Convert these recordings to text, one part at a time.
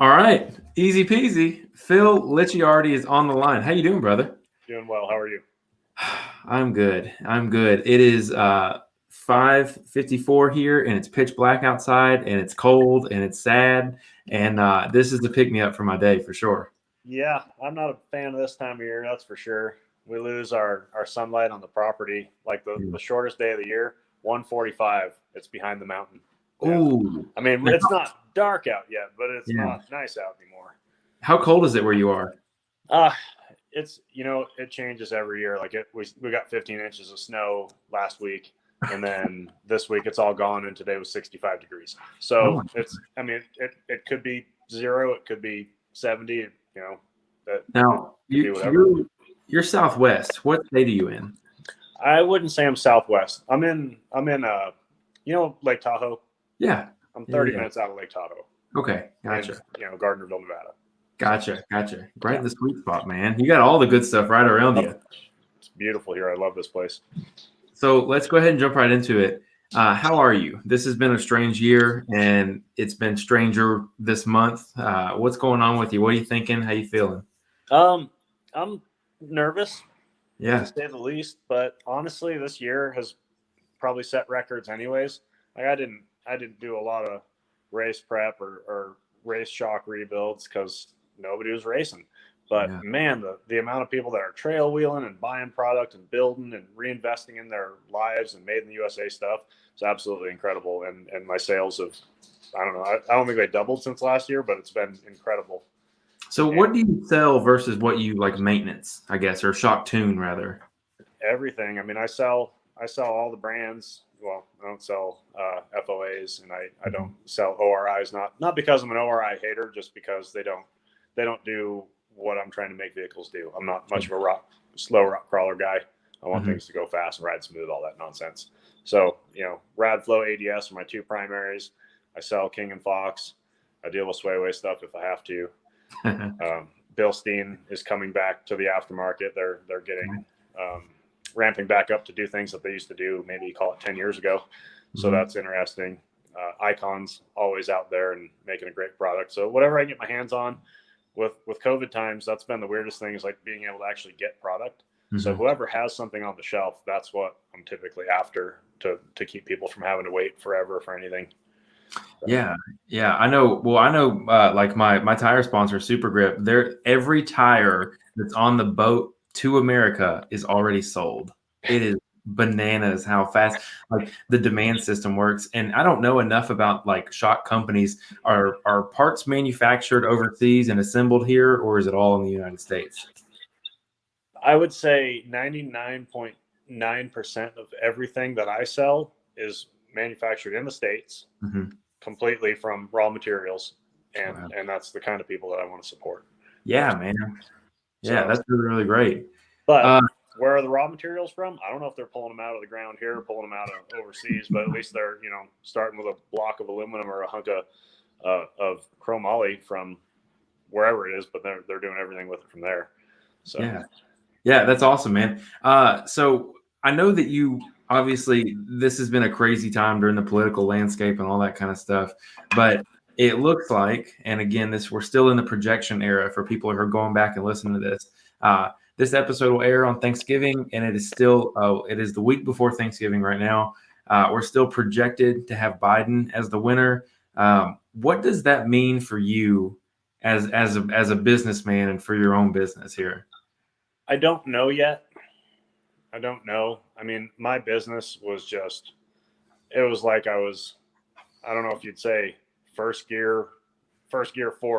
All right, easy peasy. Phil Licciardi is on the line. How you doing, brother? Doing well. How are you? I'm good. I'm good. It is 5:54 here, and it's pitch black outside, and it's cold, and it's sad, and this is the pick me up for my day for sure. Yeah, I'm not a fan of this time of year, that's for sure. We lose our sunlight on the property. Like the shortest day of the year, 1:45. It's behind the mountain. And Ooh, I mean, it's not dark out yet, but it's yeah. not nice out anymore. How cold is it where you are? Uh it's it changes every year. Like we got 15 inches of snow last week, and then this week it's all gone, and today was 65 degrees. Oh my. So it could be 0, it could be 70. That Now could be whatever. you're Southwest. What state are you in? I wouldn't say I'm Southwest. I'm in Lake Tahoe. Yeah. I'm 30 Yeah. minutes out of Lake Tahoe. Okay, gotcha. Gardnerville, Nevada. Gotcha. Right in the sweet spot, man. You got all the good stuff right around you. It's beautiful here. I love this place. So let's go ahead and jump right into it. How are you? This has been a strange year, and it's been stranger this month. What's going on with you? What are you thinking? How you feeling? I'm nervous, Yeah. to say the least. But honestly, this year has probably set records, anyways. Like I didn't do a lot of race prep or race shock rebuilds because nobody was racing. But Yeah. man, the amount of people that are trail wheeling and buying product and building and reinvesting in their lives and made in the USA stuff is absolutely incredible. And my sales have, I don't know, I don't think they doubled since last year, but it's been incredible. So what do you sell versus what you like maintenance, I guess, or shock tune rather? Everything. I mean, I sell all the brands. Well, I don't sell FOAs, and I don't sell ORIs. Not because I'm an ORI hater, just because they don't do what I'm trying to make vehicles do. I'm not much of a slow rock crawler guy. I want things to go fast and ride smooth, all that nonsense. So, Radflow, ADS are my two primaries. I sell King and Fox. I deal with Swayway stuff if I have to. Bilstein is coming back to the aftermarket. They're getting ramping back up to do things that they used to do, maybe call it 10 years ago. So that's interesting. Icon's always out there and making a great product. So whatever I get my hands on, with COVID times, that's been the weirdest thing, is like being able to actually get product. So whoever has something on the shelf, that's what I'm typically after to keep people from having to wait forever for anything. So. Yeah. I know. Well, I know. Like my tire sponsor, SUPERGRIP. Every tire that's on the boat to America is already sold. It is bananas how fast like the demand system works. And I don't know enough about like shock companies. Are parts manufactured overseas and assembled here, or is it all in the United States? I would say 99.9% of everything that I sell is manufactured in the States, completely from raw materials, and that's the kind of people that I want to support. Yeah, man. Yeah, that's really, really great. But where are the raw materials from? I don't know if they're pulling them out of the ground here, or pulling them out of overseas, but at least they're starting with a block of aluminum or a hunk of chromoly from wherever it is, but they're doing everything with it from there. So yeah, that's awesome, man. So I know that you obviously this has been a crazy time during the political landscape and all that kind of stuff, but it looks like, and again, we're still in the projection era for people who are going back and listening to this. This episode will air on Thanksgiving, and it is the week before Thanksgiving right now. We're still projected to have Biden as the winner. What does that mean for you as a businessman and for your own business here? I don't know yet. I don't know. I mean, my business was it was like I don't know if you'd say first gear 4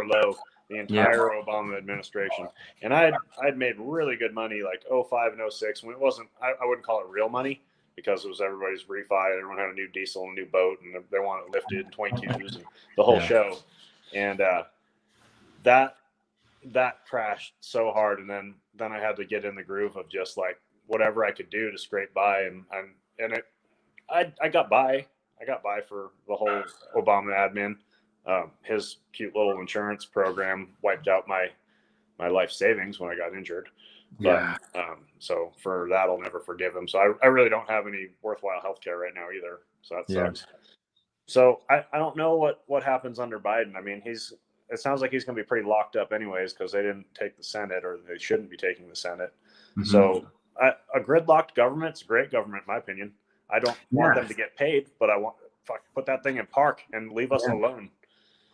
low the entire Obama administration. And I'd made really good money like 05 and 06 when it wasn't, I wouldn't call it real money because it was everybody's refi. Everyone had a new diesel and a new boat, and they wanted it lifted in 22s and the whole show. And that crashed so hard. And then I had to get in the groove of just like whatever I could do to scrape by. I got by. I got by for the whole Obama admin. His cute little insurance program wiped out my life savings when I got injured. But so for that, I'll never forgive him. So I really don't have any worthwhile healthcare right now either. So that sucks. So I don't know what happens under Biden. I mean, he's it sounds like he's going to be pretty locked up anyways because they didn't take the Senate, or they shouldn't be taking the Senate. Mhm. So a gridlocked government's a great government, in my opinion. I don't want them to get paid, but I want put that thing in park and leave us alone.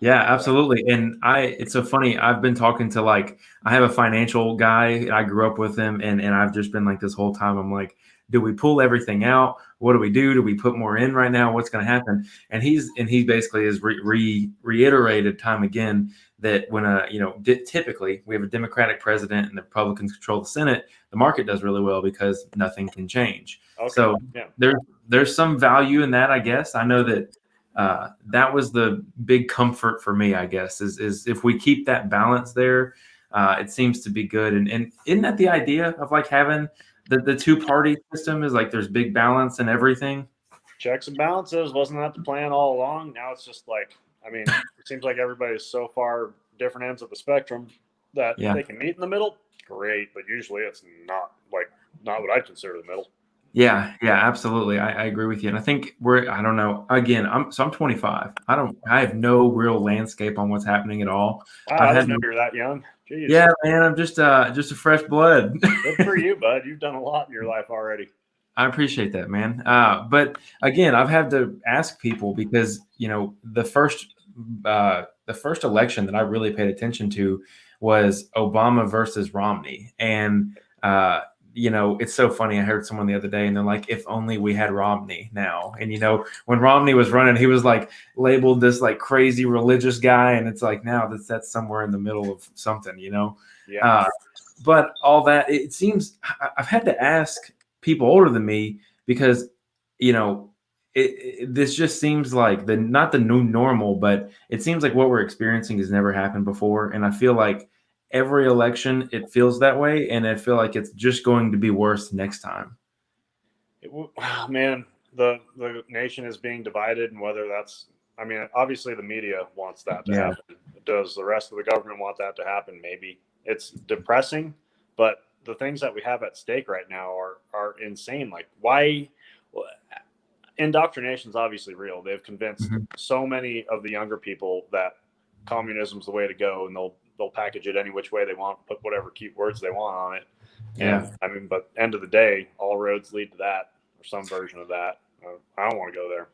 Yeah, absolutely. And it's so funny. I've been talking to I have a financial guy. I grew up with him, and I've just been like this whole time. I'm like, do we pull everything out? What do we do? Do we put more in right now? What's going to happen? And he basically has reiterated time again that when typically we have a Democratic president and the Republicans control the Senate, the market does really well because nothing can change. Okay. So there's some value in that, I guess. I know that. That was the big comfort for me, I guess, is if we keep that balance there, it seems to be good. And isn't that the idea of having the two-party system is there's big balance and everything? Checks and balances. Wasn't that the plan all along? Now it's just it seems like everybody's so far different ends of the spectrum that they can meet in the middle. Great. But usually it's not what I'd consider the middle. Yeah, absolutely. I agree with you. And I think I don't know, again, I'm 25. I have no real landscape on what's happening at all. I didn't know you're that young. Jeez. Yeah, man, I'm just a fresh blood. Good for you, bud. You've done a lot in your life already. I appreciate that, man. But again, I've had to ask people because, the first election that I really paid attention to was Obama versus Romney. And, it's so funny. I heard someone the other day and they're like, if only we had Romney now. And, when Romney was running, he was labeled this crazy religious guy. And it's now that's somewhere in the middle of something, Yeah. But all that, it seems I've had to ask people older than me because, this just seems like not the new normal, but it seems like what we're experiencing has never happened before. And I feel like every election, it feels that way. And I feel like it's just going to be worse next time. Man, the nation is being divided, and whether that's, obviously the media wants that to happen. Does the rest of the government want that to happen? Maybe. It's depressing, but the things that we have at stake right now are insane. Why? Indoctrination is obviously real. They've convinced so many of the younger people that communism is the way to go, and they'll package it any which way they want, put whatever cute words they want on it. Yeah. And, but end of the day, all roads lead to that, or some version of that. I don't want to go there.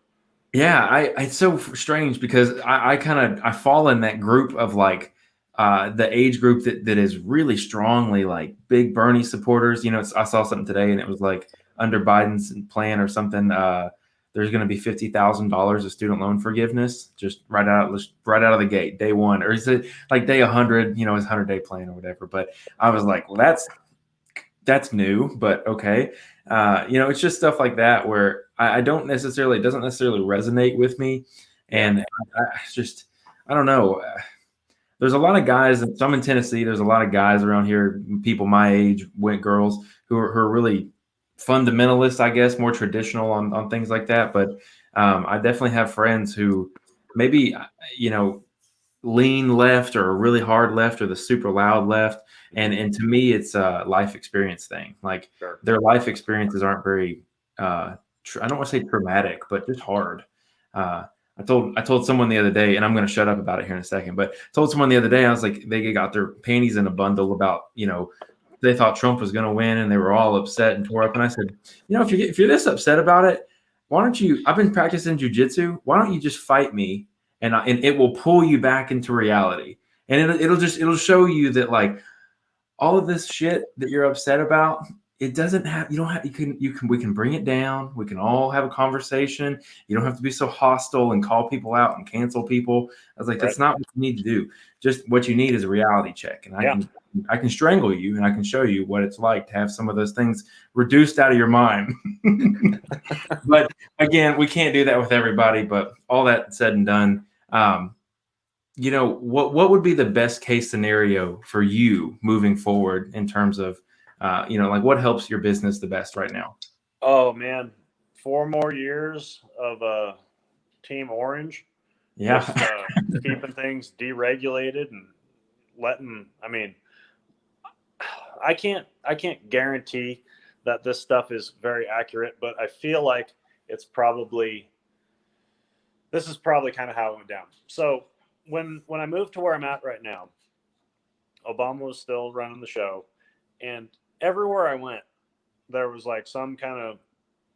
Yeah. It's so strange because I fall in that group of the age group that is really strongly big Bernie supporters. I saw something today and it was under Biden's plan or something, there's going to be $50,000 of student loan forgiveness just right out of the gate, day one, or is it day 100? His 100-day plan or whatever. But I was like, well, that's new, but okay. It's just stuff like that where it doesn't necessarily resonate with me, and I don't know. There's a lot of guys, and some in Tennessee. There's a lot of guys around here, people my age, girls who are really fundamentalist, I guess, more traditional on things like that. But I definitely have friends who maybe, lean left or really hard left or the super loud left. And to me, it's a life experience thing. Sure. Their life experiences aren't very, I don't want to say traumatic, but just hard. I told someone the other day, and I'm going to shut up about it here in a second, but I told someone the other day, I was like, they got their panties in a bundle about, they thought Trump was going to win and they were all upset and tore up. And I said, if you're this upset about it, why don't you, I've been practicing jujitsu. Why don't you just fight me? And it will pull you back into reality. And it'll show you that all of this shit that you're upset about, it doesn't have, we can bring it down. We can all have a conversation. You don't have to be so hostile and call people out and cancel people. I was like, that's not what you need to do. Just what you need is a reality check. And I can strangle you and I can show you what it's like to have some of those things reduced out of your mind. But again, we can't do that with everybody, but all that said and done, what would be the best case scenario for you moving forward in terms of, what helps your business the best right now? Oh man, 4 more years of Team Orange. Yeah. Just, keeping things deregulated and letting, I can't guarantee that this stuff is very accurate, but I feel like this is probably kind of how it went down. So when I moved to where I'm at right now, Obama was still running the show, and everywhere I went, there was like some kind of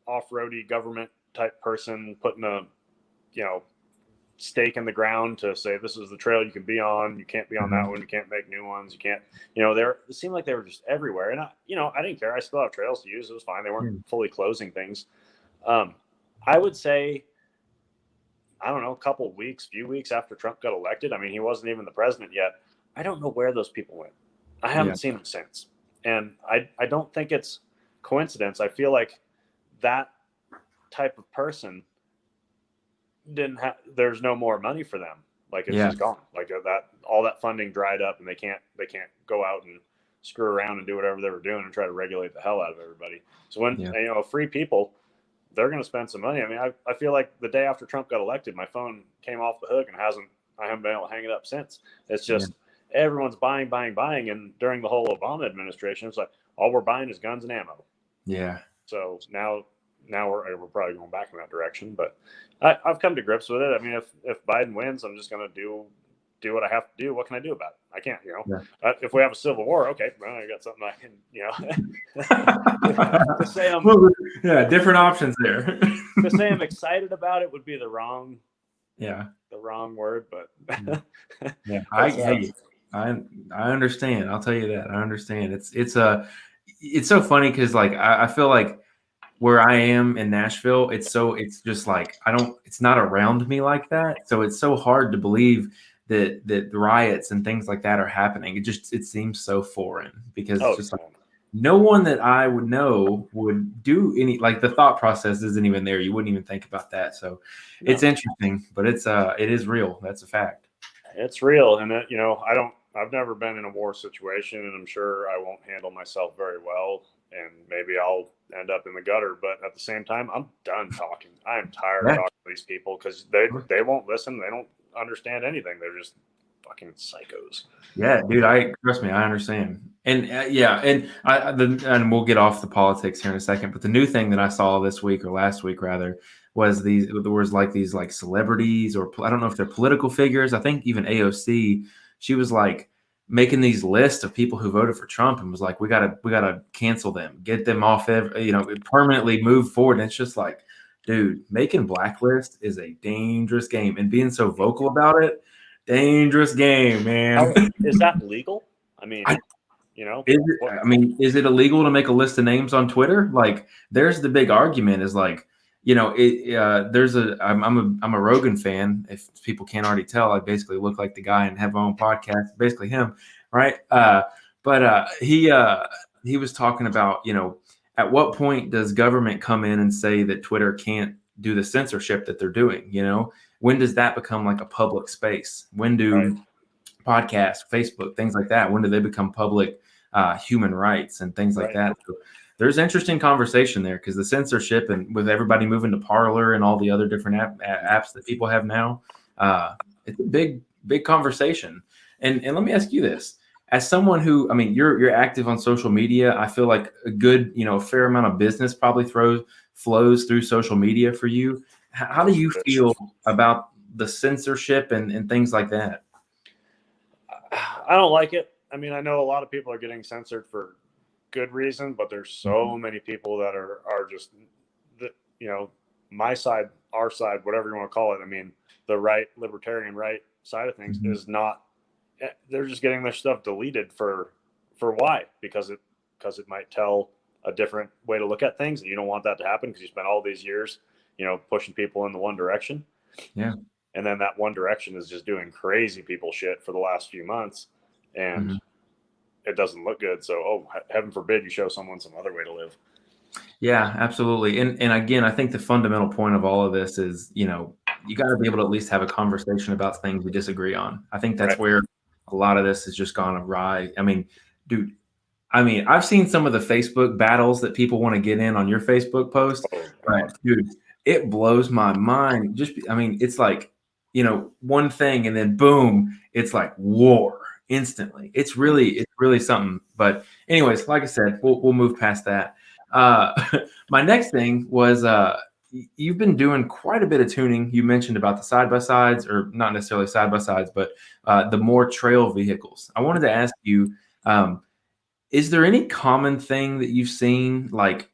off-roady government type person putting a, stake in the ground to say this is the trail you can be on. You can't be on that one. You can't make new ones. You can't. It seemed like they were just everywhere, and I didn't care. I still have trails to use. It was fine. They weren't fully closing things. I would say, I don't know, few weeks after Trump got elected. I mean, he wasn't even the president yet. I don't know where those people went. I haven't seen them since. And I don't think it's coincidence. I feel like that type of person there's no more money for them. Like it's just gone. Like all that funding dried up, and they can't go out and screw around and do whatever they were doing and try to regulate the hell out of everybody. So when, free people, they're going to spend some money. I mean, I feel like the day after Trump got elected, my phone came off the hook and I haven't been able to hang it up since. It's just everyone's buying. And during the whole Obama administration, it's like all we're buying is guns and ammo. Yeah. So now we're probably going back in that direction, but I've come to grips with it. I mean, if Biden wins, I'm just going to do what I have to do. What can I do about it? I can't, if we have a civil war, okay, well, I got something I can, to say different options there. To say I'm excited about it would be the wrong word, but I understand. I'll tell you that. I understand. It's so funny because like I feel like where I am in Nashville, it's just like it's not around me like that. So it's so hard to believe that the riots and things like that are happening. It seems so foreign because it's just like no one that I would know would do any, like the thought process isn't even there. You wouldn't even think about that. So it's interesting, but it is real. That's a fact. It's real. And I've never been in a war situation, and I'm sure I won't handle myself very well, and maybe I'll end up in the gutter. But at the same time, I'm done talking. I am tired of talking to these people because they won't listen. They don't understand anything. They're just fucking psychos. Yeah, dude. Trust me, I understand. And and we'll get off the politics here in a second. But the new thing that I saw this week, or last week rather, was these celebrities, or I don't know if they're political figures. I think even AOC, she was like making these lists of people who voted for Trump and was like, we gotta cancel them, get them off, permanently move forward. And it's just like, dude, making blacklist is a dangerous game, and being so vocal about it, dangerous game, man. Is that legal? I mean, is it illegal to make a list of names on Twitter? Like, there's the big argument is like, I'm a Rogan fan. If people can't already tell, I basically look like the guy and have my own podcast, basically him, right? But he was talking about, at what point does government come in and say that Twitter can't do the censorship that they're doing? When does that become like a public space? When do podcasts, Facebook, things like that, when do they become public human rights and things like that? So there's interesting conversation there, because the censorship, and with everybody moving to Parler and all the other different apps that people have now, it's a big conversation. And let me ask you this. As someone who, you're active on social media, I feel like a good, a fair amount of business probably flows through social media for you. How do you feel about the censorship and things like that? I don't like it. I know a lot of people are getting censored for good reason, but there's so many people that are just, my side, our side, whatever you want to call it. The libertarian right side of things is not. They're just getting their stuff deleted for why? Because it might tell a different way to look at things, and you don't want that to happen because you spent all these years, pushing people in the one direction. Yeah. And then that one direction is just doing crazy people shit for the last few months, and it doesn't look good. So, heaven forbid you show someone some other way to live. Yeah, absolutely. And again, I think the fundamental point of all of this is, you got to be able to at least have a conversation about things we disagree on. I think that's where a lot of this has just gone awry. Dude, I've seen some of the Facebook battles that people want to get in on your Facebook post. Right, dude, it blows my mind. It's like, one thing and then boom, it's like war instantly. It's really something. But anyways, like I said, we'll move past that. My next thing was you've been doing quite a bit of tuning. You mentioned about the side by sides, or not necessarily side by sides, but the more trail vehicles. I wanted to ask you, is there any common thing that you've seen, like,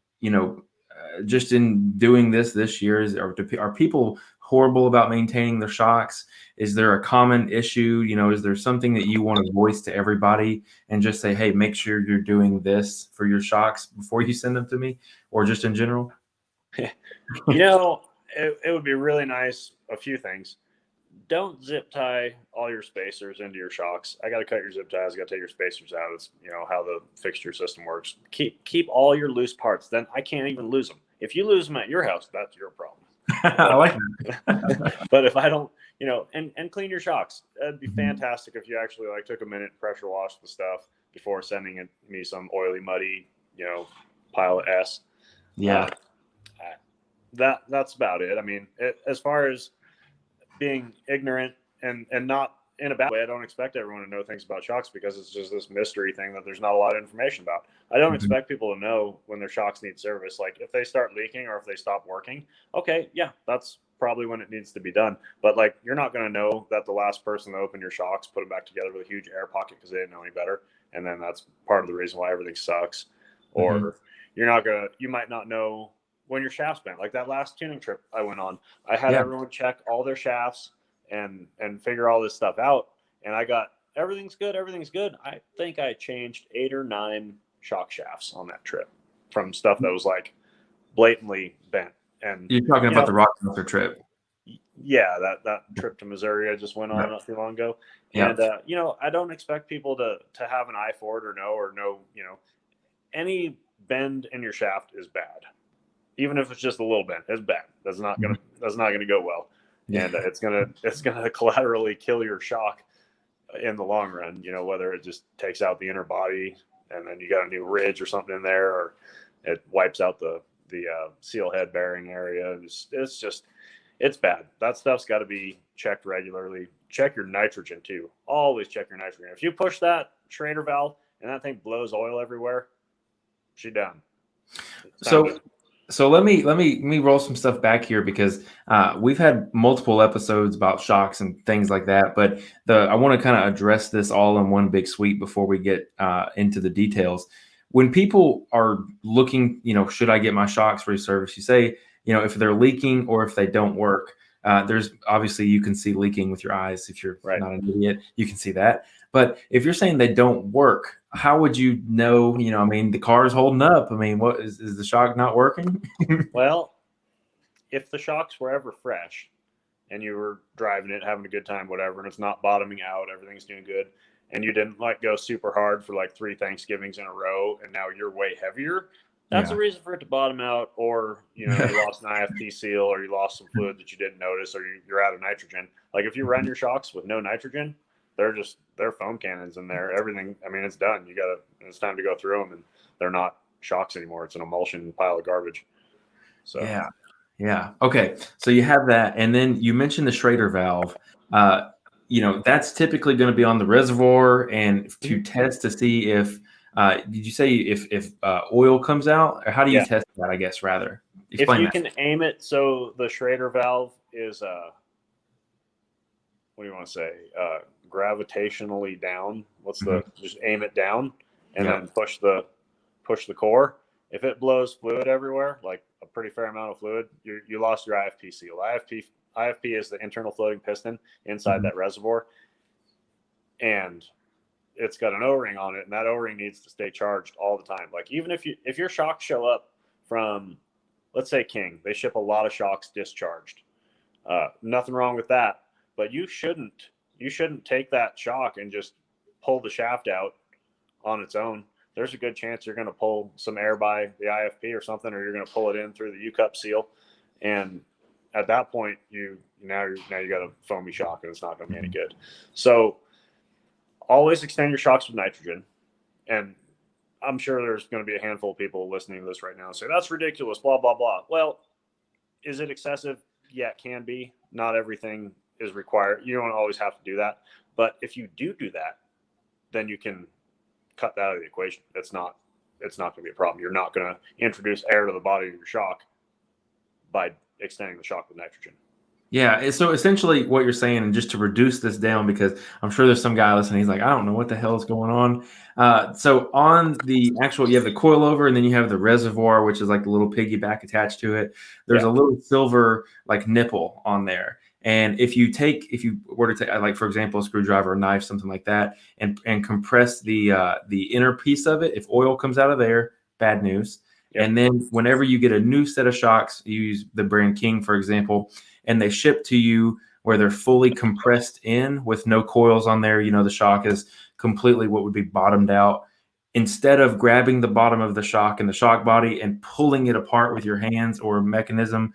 just in doing this year? Are people horrible about maintaining their shocks? Is there a common issue? Is there something that you want to voice to everybody and just say, hey, make sure you're doing this for your shocks before you send them to me, or just in general? It would be really nice. A few things. Don't zip tie all your spacers into your shocks. I got to cut your zip ties. I got to take your spacers out. It's how the fixture system works. Keep all your loose parts. Then I can't even lose them. If you lose them at your house, that's your problem. I like that. But if I don't, and clean your shocks. That'd be fantastic if you actually took a minute, pressure wash the stuff before sending me some oily, muddy, pile of S. Yeah. That's about it. I mean, as far as being ignorant and not in a bad way, I don't expect everyone to know things about shocks, because it's just this mystery thing that there's not a lot of information about. I don't expect people to know when their shocks need service. Like if they start leaking or if they stop working, okay, yeah, that's probably when it needs to be done. But you're not going to know that the last person that opened your shocks put them back together with a huge air pocket because they didn't know any better, and then that's part of the reason why everything sucks. Or you might not know when your shaft's bent. Like that last tuning trip I went on, I had everyone check all their shafts and figure all this stuff out. And I got, everything's good. I think I changed 8 or 9 shock shafts on that trip from stuff that was blatantly bent. And you're talking about the Rochester trip. Yeah, that trip to Missouri I just went on not too long ago. And I don't expect people to have an eye for it or know, any bend in your shaft is bad. Even if it's just a little bent, it's bad. That's not gonna go well, and it's gonna collaterally kill your shock in the long run. Whether it just takes out the inner body and then you got a new ridge or something in there, or it wipes out the seal head bearing area. It's bad. That stuff's got to be checked regularly. Check your nitrogen too. Always check your nitrogen. If you push that Schrader valve and that thing blows oil everywhere, she done. So let me roll some stuff back here, because we've had multiple episodes about shocks and things like that, but I want to kind of address this all in one big sweep before we get into the details. When people are looking, should I get my shocks reserviced? You say, if they're leaking or if they don't work. There's obviously, you can see leaking with your eyes. If you're not an idiot, you can see that. But if you're saying they don't work, how would you know? The car's holding up. What is the shock not working? Well, if the shocks were ever fresh and you were driving it, having a good time, whatever, and it's not bottoming out, everything's doing good, and you didn't go super hard for 3 Thanksgivings in a row, and now you're way heavier, that's a reason for it to bottom out. Or you lost an IFP seal, or you lost some fluid that you didn't notice, or you're out of nitrogen. If you run your shocks with no nitrogen, they're foam cannons in there. Everything, it's done. It's time to go through them, and they're not shocks anymore. It's an emulsion pile of garbage. So yeah. Okay, so you have that, and then you mentioned the Schrader valve. That's typically going to be on the reservoir, and to test to see if did you say if oil comes out, or how do you test that? I guess rather explain if you can aim it. So the Schrader valve is what do you want to say? Gravitationally down. Just aim it down and then push the core. If it blows fluid everywhere, a pretty fair amount of fluid, you lost your IFP seal. IFP is the internal floating piston inside that reservoir, and it's got an O-ring on it, and that O-ring needs to stay charged all the time. Even if your shocks show up from, let's say, King, they ship a lot of shocks discharged. Nothing wrong with that, but you shouldn't take that shock and just pull the shaft out on its own. There's a good chance you're going to pull some air by the IFP or something, or you're going to pull it in through the U-cup seal, and at that point you got a foamy shock, and it's not going to be any good. So always extend your shocks with nitrogen. And I'm sure there's going to be a handful of people listening to this right now and say, that's ridiculous, blah, blah, blah. Well, is it excessive? Yeah, it can be. Not everything is required. You don't always have to do that. But if you do that, then you can cut that out of the equation. It's not going to be a problem. You're not going to introduce air to the body of your shock by extending the shock with nitrogen. Yeah. So essentially what you're saying, and just to reduce this down, because I'm sure there's some guy listening, he's like, I don't know what the hell is going on. So on the actual, you have the coilover, and then you have the reservoir, which is like the little piggyback attached to it. There's a little silver like nipple on there. And if you were to take, like, for example, a screwdriver, a knife, something like that, and compress the inner piece of it, if oil comes out of there, bad news. Yep. And then whenever you get a new set of shocks, you use the brand King, for example, and they ship to you where they're fully compressed in with no coils on there. You know, the shock is completely what would be bottomed out. Instead of grabbing the bottom of the shock and the shock body and pulling it apart with your hands or a mechanism,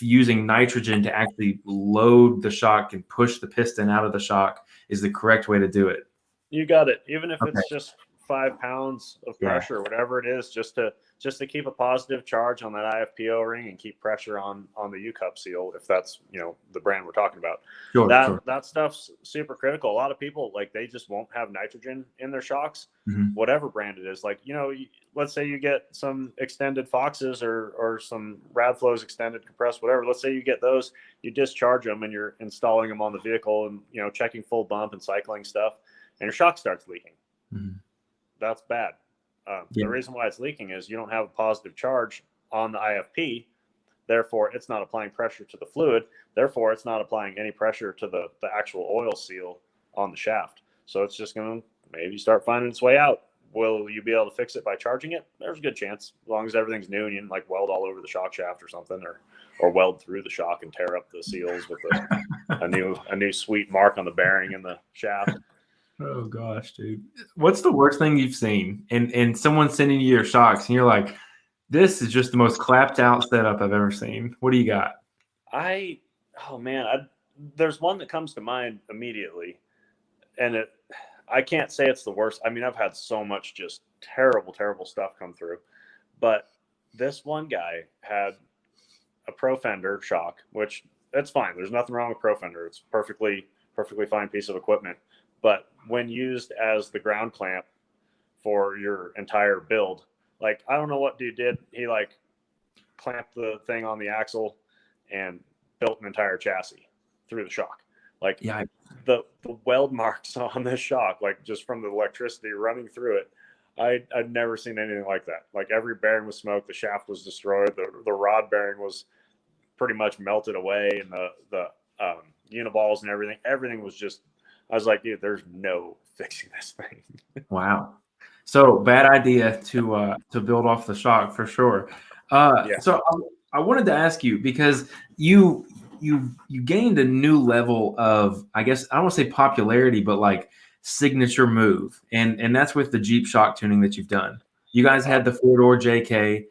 using nitrogen to actually load the shock and push the piston out of the shock is the correct way to do it. You got it. Even if it's just 5 pounds of pressure, whatever it is, just to keep a positive charge on that IFP O-ring and keep pressure on the U-cup seal, if that's, you know, the brand we're talking about. That stuff's super critical. A lot of people, like, they just won't have nitrogen in their shocks, whatever brand it is. Like, you know, let's say you get some extended Foxes or some Radflows extended compressed, whatever. Let's say you get those, you discharge them and you're installing them on the vehicle and, you know, checking full bump and cycling stuff, and your shock starts leaking. That's bad. The reason why it's leaking is you don't have a positive charge on the IFP. Therefore, it's not applying pressure to the fluid. Therefore, it's not applying any pressure to the actual oil seal on the shaft. So it's just going to maybe start finding its way out. Will you be able to fix it by charging it? There's a good chance, as long as everything's new and you didn't like weld all over the shock shaft or something, or weld through the shock and tear up the seals with a new sweet mark on the bearing in the shaft. Oh gosh, dude. What's the worst thing you've seen? And someone sending you your shocks and you're like, this is just the most clapped out setup I've ever seen. What do you got? There's one that comes to mind immediately, and I can't say it's the worst. I mean, I've had so much just terrible, terrible stuff come through, but this one guy had a Pro Fender shock, which that's fine. There's nothing wrong with Pro Fender. It's perfectly fine piece of equipment. But when used as the ground clamp for your entire build, like, I don't know what dude did. He like clamped the thing on the axle and built an entire chassis through the shock. Like, the weld marks on this shock, like just from the electricity running through it, I'd never seen anything like that. Like, every bearing was smoked, the shaft was destroyed, the rod bearing was pretty much melted away, and the uniballs and everything was just. I was like, dude, there's no fixing this thing. Wow. So bad idea to build off the shock for sure. So I wanted to ask you, because you gained a new level of, I guess, I don't want to say popularity, but like signature move. And that's with the Jeep shock tuning that you've done. You guys had the 4-door JK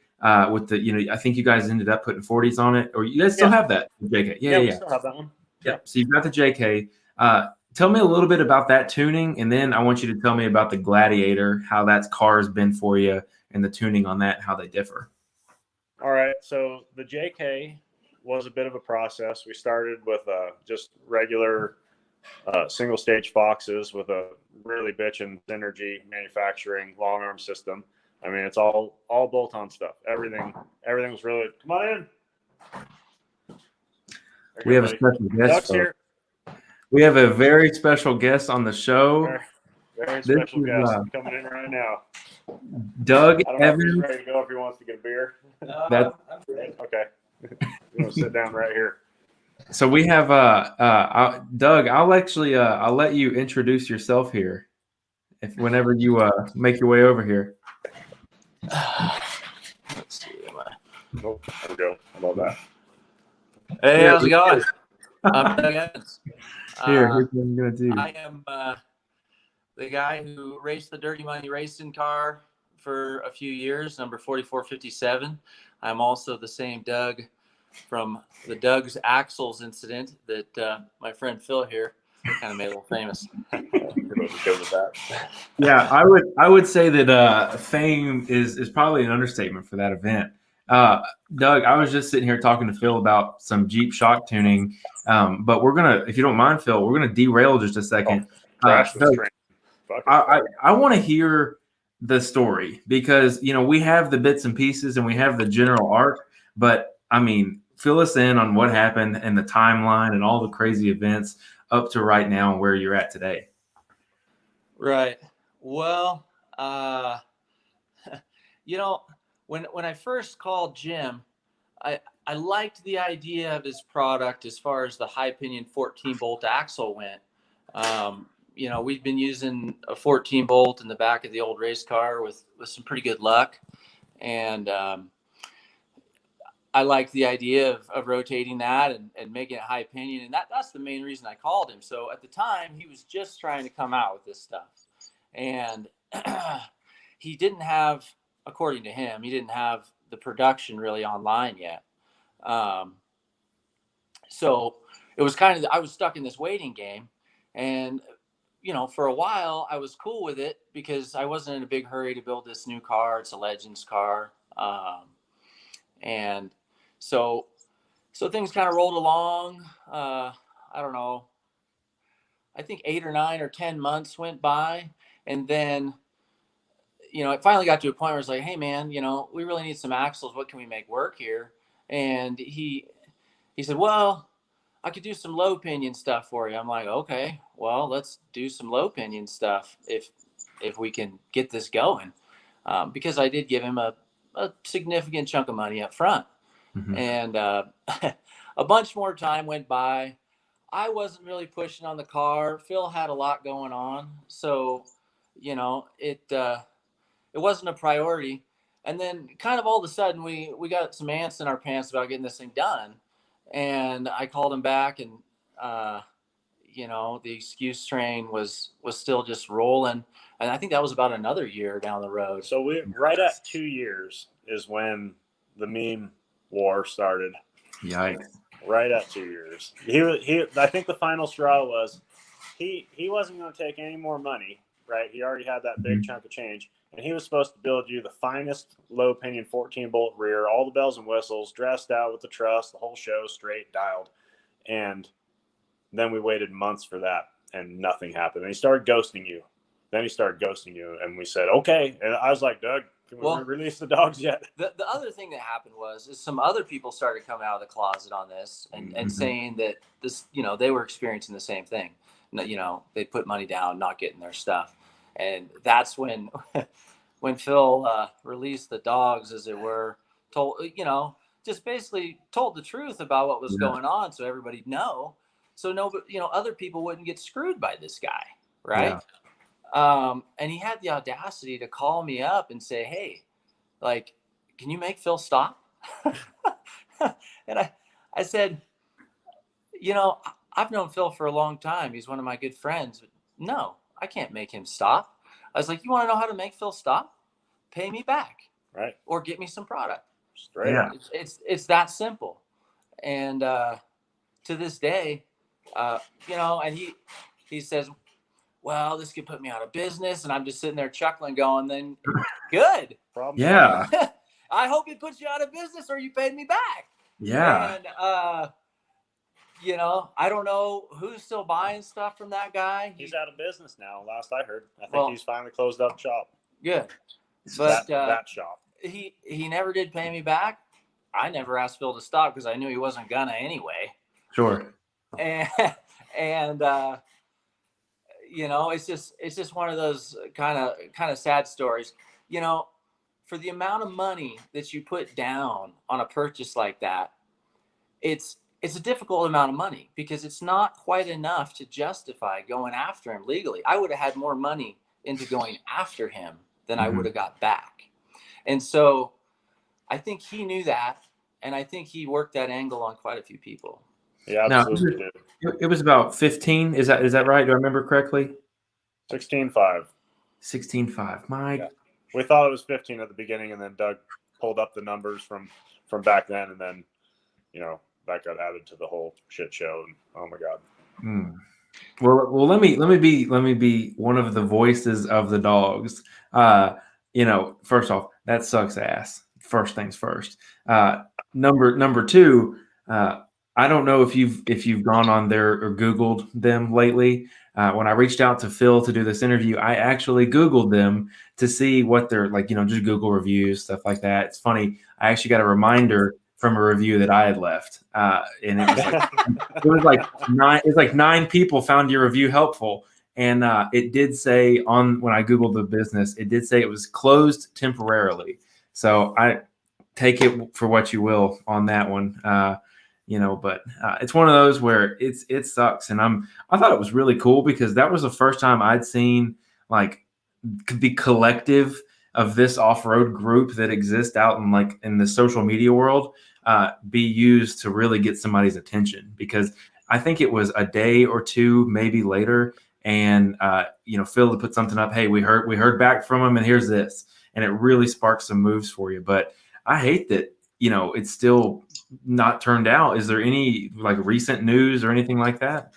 with the, you know, I think you guys ended up putting 40s on it, or you guys still have that JK? Yeah, we still have that one. Yeah. So you've got the JK. Tell me a little bit about that tuning, and then I want you to tell me about the Gladiator, how that car has been for you, and the tuning on that, how they differ. All right. So the JK was a bit of a process. We started with just regular single-stage Foxes with a really bitchin' Synergy manufacturing long arm system. I mean, it's all bolt-on stuff. Everything was really. Come on in. We have a special guest here. We have a very special guest on the show. Very special guest coming in right now. Doug I don't know Evans. if he's ready to go, if he wants to get a beer. That's okay. You want to sit down right here. So we have Doug. I'll let you introduce yourself here, whenever you make your way over here. Let's see. Oh, there we go. How about that? Hey, how's it going? I'm Doug Evans. Here's what I'm gonna do. I am the guy who raced the Dirty Money racing car for a few years, number 4457. I'm also the same Doug from the Doug's Axles incident that my friend Phil here kind of made a little famous. Yeah, I would say that fame is probably an understatement for that event. Doug, I was just sitting here talking to Phil about some Jeep shock tuning, but we're gonna, if you don't mind, Phil, we're gonna derail just a second. Doug, I want to hear the story, because, you know, we have the bits and pieces and we have the general arc, but I mean, fill us in on what happened and the timeline and all the crazy events up to right now and where you're at today. Right. Well, you know, when I first called Jim, I liked the idea of his product as far as the high pinion 14 bolt axle went. You know, we'd been using a 14 bolt in the back of the old race car with some pretty good luck. And I liked the idea of rotating that and making it high pinion. And that's the main reason I called him. So at the time, he was just trying to come out with this stuff. And he didn't have, according to him, he didn't have the production really online yet. So it was kind of, I was stuck in this waiting game. And, you know, for a while I was cool with it because I wasn't in a big hurry to build this new car. It's a Legends car. And so things kind of rolled along. I don't know. I think 8 or 9 or 10 months went by. And then, you know, it finally got to a point where it's like, hey man, you know, we really need some axles. What can we make work here? And he said, well, I could do some low pinion stuff for you. I'm like, okay, well, let's do some low pinion stuff if we can get this going. Because I did give him a significant chunk of money up front. Mm-hmm. And a bunch more time went by. I wasn't really pushing on the car. Phil had a lot going on. So, you know, it wasn't a priority. And then kind of all of a sudden we got some ants in our pants about getting this thing done. And I called him back and, you know, the excuse train was still just rolling. And I think that was about another year down the road. So we right at 2 years is when the meme war started. Yikes. Right at 2 years. He I think the final straw was he wasn't going to take any more money, right? He already had that big chunk of change. And he was supposed to build you the finest low pinion 14 bolt rear, all the bells and whistles, dressed out with the truss, the whole show straight dialed. And then we waited months for that and nothing happened. And he started ghosting you. And we said, okay. And I was like, Doug, can we release the dogs yet? The other thing that happened is some other people started coming out of the closet on this and saying that this, you know, they were experiencing the same thing. You know, they put money down, not getting their stuff. And that's when Phil released the dogs, as it were, told, you know, just basically told the truth about what was going on so everybody'd know. So nobody, you know, other people wouldn't get screwed by this guy, right? Yeah. And he had the audacity to call me up and say, hey, like, can you make Phil stop? And I said, you know, I've known Phil for a long time. He's one of my good friends. But no, I can't make him stop. I was like, you want to know how to make Phil stop? Pay me back. Right. Or get me some product. Straight. Yeah. It's that simple. And to this day, you know, and he says, well, this could put me out of business. And I'm just sitting there chuckling going, then good. Problem. Yeah. I hope it puts you out of business or you paid me back. Yeah. And, you know, I don't know who's still buying stuff from that guy. He's out of business now, last I heard. I think he's finally closed up shop. Good. But that shop. He never did pay me back. I never asked Phil to stop because I knew he wasn't gonna anyway. Sure. And you know, it's just one of those kind of sad stories. You know, for the amount of money that you put down on a purchase like that, it's a difficult amount of money because it's not quite enough to justify going after him legally. I would have had more money into going after him than I would have got back. And so I think he knew that. And I think he worked that angle on quite a few people. Yeah, absolutely. It was about 15. Is that right? Do I remember correctly? 16.5. 16.5. Yeah. We thought it was 15 at the beginning, and then Doug pulled up the numbers from back then, and then, you know, that got added to the whole shit show. And oh my God. Well, let me be one of the voices of the dogs. You know, first off, that sucks ass. First things first. Number two, I don't know if you've gone on there or Googled them lately. When I reached out to Phil to do this interview, I actually Googled them to see what they're like, you know, just Google reviews, stuff like that. It's funny. I actually got a reminder from a review that I had left, and it was like nine people found your review helpful, and it did say when I googled the business, it did say it was closed temporarily. So I take it for what you will on that one. But it's one of those where it sucks, and I thought it was really cool because that was the first time I'd seen like the collective of this off-road group that exists out in the social media world be used to really get somebody's attention, because I think it was a day or two maybe later, and Phil had put something up, hey, we heard back from him, and here's this, and it really sparked some moves for you. But I hate that it's still not turned out. Is there any like recent news or anything like that?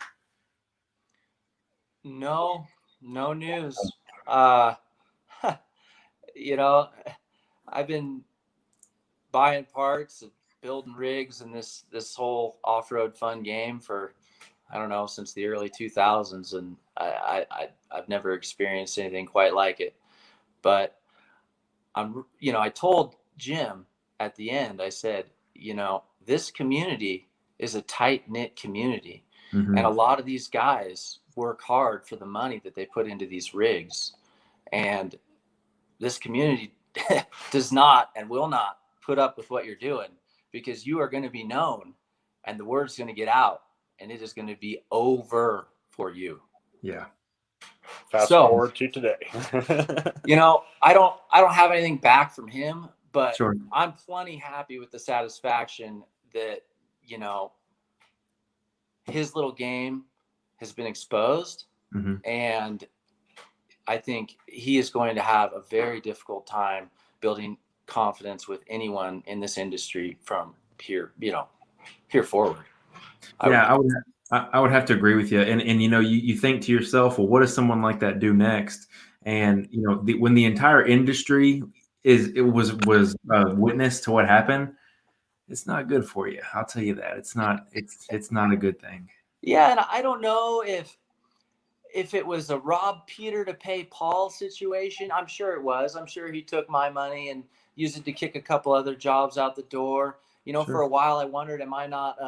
No news. I've been buying parts and building rigs and this whole off-road fun game for, I don't know, since the early 2000s, and I've never experienced anything quite like it. But I told Jim at the end, I said, this community is a tight-knit community. Mm-hmm. And a lot of these guys work hard for the money that they put into these rigs. And this community does not and will not put up with what you're doing, because you are going to be known and the word's going to get out and it is going to be over for you. Yeah. Fast forward to today. I don't have anything back from him, but sure. I'm plenty happy with the satisfaction that, his little game has been exposed. Mm-hmm. And I think he is going to have a very difficult time building confidence with anyone in this industry from here forward. I would have to agree with you. And you think to yourself, well, what does someone like that do next? And when the entire industry was witness to what happened, it's not good for you. I'll tell you that. It's not a good thing. Yeah, and I don't know if it was a rob Peter to pay Paul situation. I'm sure it was. I'm sure he took my money and used it to kick a couple other jobs out the door. Sure. For a while I wondered, am I not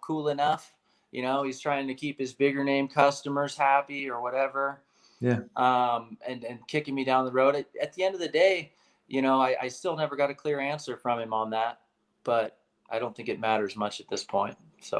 cool enough? He's trying to keep his bigger name customers happy or whatever. Yeah. And kicking me down the road. At the end of the day, I still never got a clear answer from him on that, but I don't think it matters much at this point. So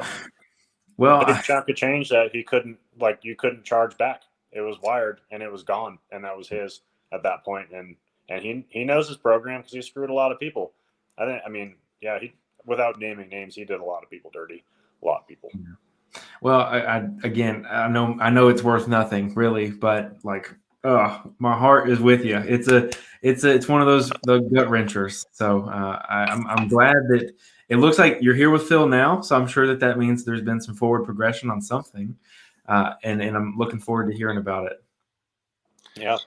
well, big chunk of change that you couldn't charge back. It was wired and it was gone, and that was his at that point. And he knows his program because he screwed a lot of people. He, without naming names, he did a lot of people dirty. A lot of people. Yeah. Well, I know it's worth nothing really, but my heart is with you. It's one of the gut wrenchers. So I'm glad that it looks like you're here with Phil now. So I'm sure that means there's been some forward progression on something, and I'm looking forward to hearing about it. Yeah,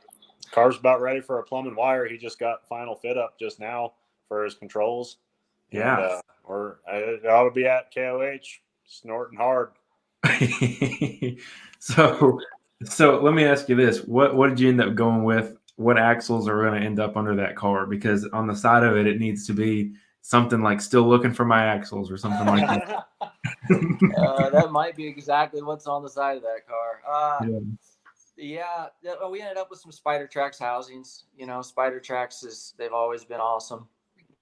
car's about ready for a plumb and wire. He just got final fit up just now for his controls. Yeah, it ought to be at KOH snorting hard. So let me ask you this: what did you end up going with? What axles are going to end up under that car? Because on the side of it needs to be something like "still looking for my axles" or something like that. That might be exactly what's on the side of that car. Yeah, we ended up with some Spider Tracks housings. Spider Tracks they've always been awesome.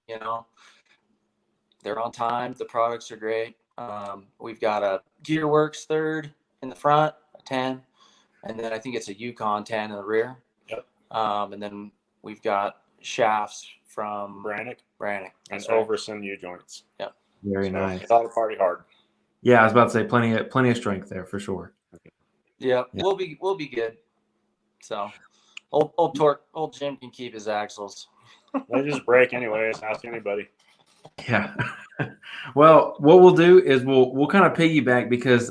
They're on time. The products are great. We've got a Gearworks 3rd in the front, a 10, and then I think it's a Yukon 10 in the rear. Yep. And then we've got shafts from Brannick and right. Overson U-joints. Yep. Very nice. It's all party hard. Yeah, I was about to say plenty of strength there for sure. Yeah. We'll be good. So old Jim can keep his axles. They just break anyways. Ask anybody. Yeah. Well, what we'll do is we'll kind of piggyback because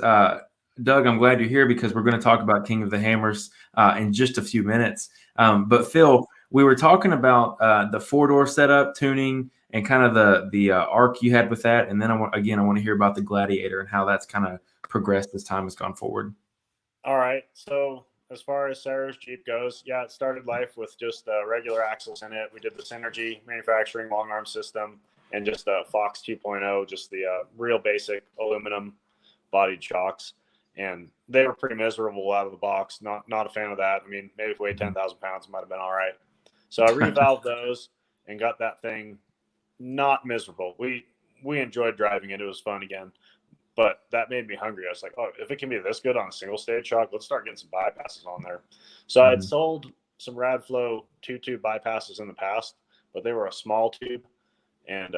Doug, I'm glad you're here because we're going to talk about King of the Hammers in just a few minutes. But Phil, we were talking about the 4-door setup, tuning, and kind of the arc you had with that, and then I want to hear about the Gladiator and how that's kind of progressed as time has gone forward. All right. So as far as Sarah's Jeep goes, yeah, it started life with just regular axles in it. We did the Synergy manufacturing long arm system, and just a Fox 2.0, just the real basic aluminum bodied shocks. And they were pretty miserable out of the box. Not a fan of that. I mean, maybe if we weighed 10,000 pounds, it might have been all right. So I revalved those and got that thing not miserable. We enjoyed driving it. It was fun again. But that made me hungry. I was like, oh, if it can be this good on a single stage shock, let's start getting some bypasses on there. So I had sold some Radflow 2-tube bypasses in the past, but they were a small tube. And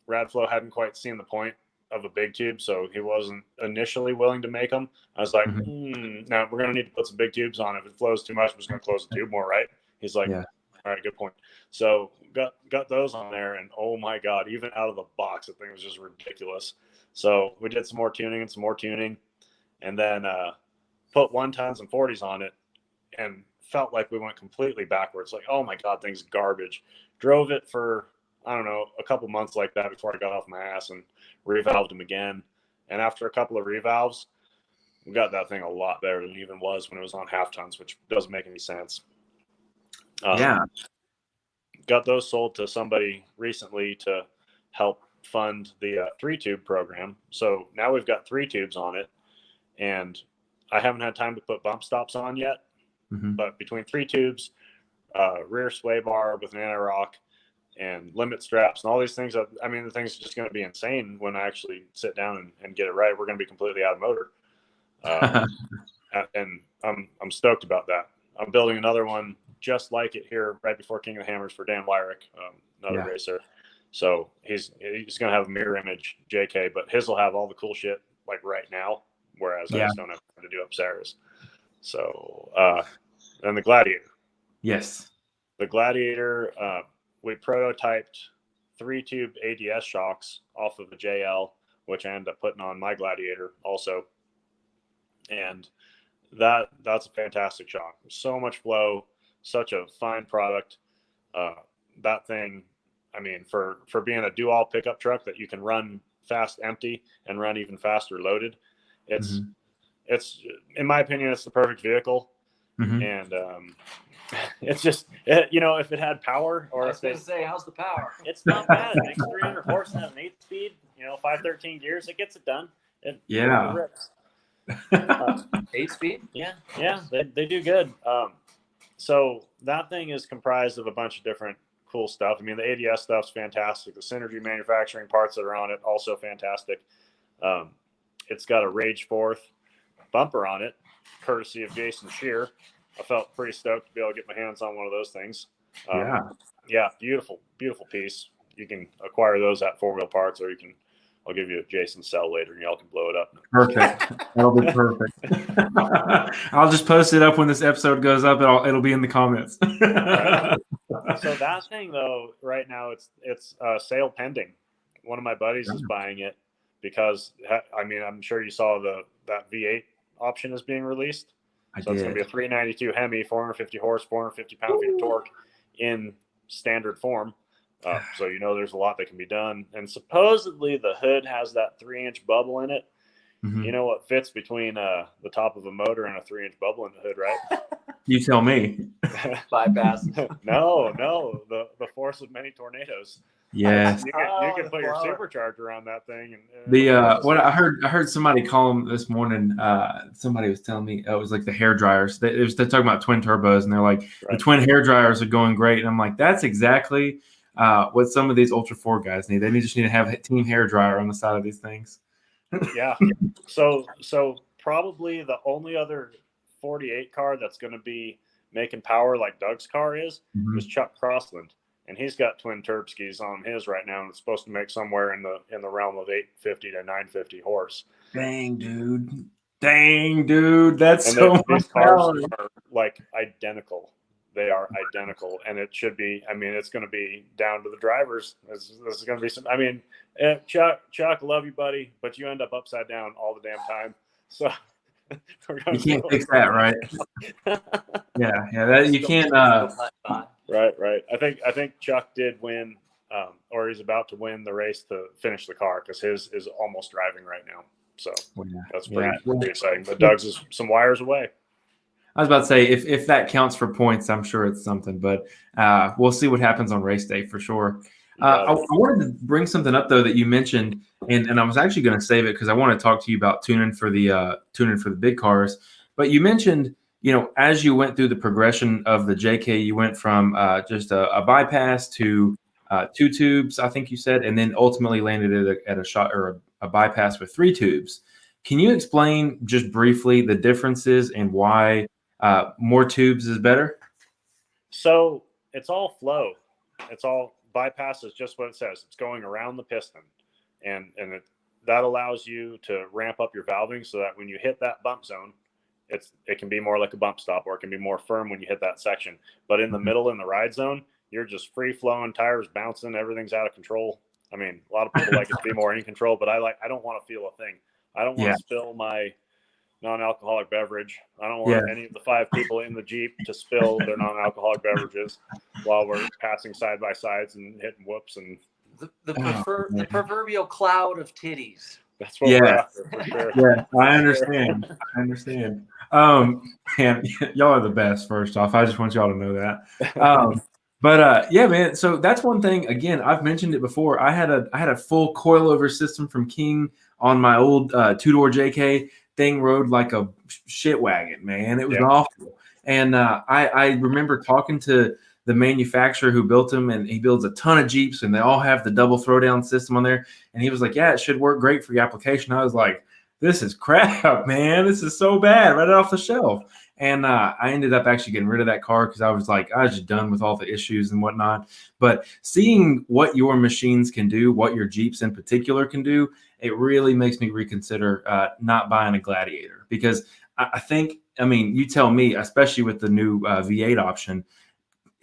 Radflow hadn't quite seen the point of a big tube, so he wasn't initially willing to make them. I was like, no, we're going to need to put some big tubes on. If it flows too much, we're just going to close the tube more, right? He's like, all right, good point. So got those on there, and oh my God, even out of the box, the thing was just ridiculous. So we did some more tuning, and then put 1-tons and 40s on it, and felt like we went completely backwards. Like, oh my God, thing's garbage. Drove it for, I don't know, a couple months like that before I got off my ass and revalved them again. And after a couple of revalves, we got that thing a lot better than it even was when it was on half tons, which doesn't make any sense. Got those sold to somebody recently to help fund the 3-tube program. So now we've got 3 tubes on it, and I haven't had time to put bump stops on yet. But between 3 tubes, rear sway bar with an anti-rock, and limit straps and all these things, I mean, the thing's just going to be insane when I actually sit down and get it right. We're going to be completely out of motor. And I'm stoked about that. I'm building another one just like it here right before King of the Hammers for Dan Wyrick, another racer. So he's going to have a mirror image JK, but his will have all the cool shit like right now, whereas I just don't have time to do up Sarah's. So and the Gladiator. Yes. The Gladiator, we prototyped 3-tube ADS shocks off of a JL, which I ended up putting on my Gladiator also. And that's a fantastic shock. So much flow, such a fine product. That thing, I mean, for being a dual pickup truck that you can run fast empty and run even faster loaded, it's in my opinion, it's the perfect vehicle. And it's just, if it had power, or I was going to say, how's the power? It's not bad. It makes 300 horse and has an 8-speed, 513 gears. It gets it done. It rips. 8-speed? Yeah, they do good. So that thing is comprised of a bunch of different cool stuff. I mean, the ADS stuff's fantastic. The Synergy manufacturing parts that are on it, also fantastic. It's got a Rage 4th bumper on it, courtesy of Jason Shear. I felt pretty stoked to be able to get my hands on one of those things. Beautiful piece. You can acquire those at 4 Wheel Parts, or I'll give you Jason's cell later and y'all can blow it up. Perfect. That'll be perfect. I'll just post it up when this episode goes up. It'll be in the comments. So that thing though, right now it's sale pending. One of my buddies is buying it because I'm sure you saw that V8 option is being released. It's going to be a 392 Hemi, 450 horse, 450 pound-feet of torque in standard form. So there's a lot that can be done. And supposedly the hood has that 3-inch bubble in it. You know what fits between the top of a motor and a 3-inch bubble in the hood, right? You tell me. Bypass. No, the force of many tornadoes. Yes. You can put your supercharger on that thing. What I heard somebody call them this morning. Somebody was telling me it was like the hair dryers. They're talking about twin turbos, and they're like the twin hair dryers are going great. And I'm like, that's exactly what some of these Ultra 4 guys need. They just need to have a team hair dryer on the side of these things. Yeah. So probably the only other 48 car that's going to be making power like Doug's car is Chuck Crossland. And he's got twin turb skis on his right now, and it's supposed to make somewhere in the realm of 850 to 950 horse. Dang, dude, that's so these cars are like identical. They are identical, and it should be. I mean, it's going to be down to the drivers. This is going to be some. I mean, Chuck, love you, buddy, but you end up upside down all the damn time. So you can't fix that, right? yeah. That you can't. Right. I think Chuck did win, or he's about to win the race to finish the car because his is almost driving right now. So that's pretty exciting. But Doug's is some wires away. I was about to say, if that counts for points, I'm sure it's something. But we'll see what happens on race day for sure. I wanted to bring something up though that you mentioned, and I was actually going to save it because I want to talk to you about tuning for the big cars. But you mentioned, as you went through the progression of the JK, you went from just a bypass to 2 tubes, I think you said, and then ultimately landed at a shot or a bypass with 3 tubes. Can you explain just briefly the differences and why more tubes is better? So it's all flow. It's all bypass is just what it says. It's going around the piston, and that allows you to ramp up your valving so that when you hit that bump zone, it can be more like a bump stop, or it can be more firm when you hit that section. But in the middle, in the ride zone, you're just free flowing, tires bouncing, everything's out of control. I mean, a lot of people like it to be more in control, but I don't want to feel a thing. I don't want to spill my non-alcoholic beverage. I don't want any of the 5 people in the Jeep to spill their non-alcoholic beverages while we're passing side by sides and hitting whoops and the proverbial cloud of titties. That's what we're after for sure. Yeah, I understand. And y'all are the best. First off, I just want y'all to know that. But yeah, man. So that's one thing. Again, I've mentioned it before. I had a full coilover system from King on my old 2-door JK. Thing rode like a shit wagon, man. It was awful. And I remember talking to the manufacturer who built them, and he builds a ton of Jeeps, and they all have the double throwdown system on there. And he was like, "Yeah, it should work great for your application." I was like, "This is crap, man. This is so bad. Right off the shelf." And I ended up actually getting rid of that car because I was just done with all the issues and whatnot. But seeing what your machines can do, what your Jeeps in particular can do, it really makes me reconsider not buying a Gladiator, because I think, you tell me, especially with the new V8 option,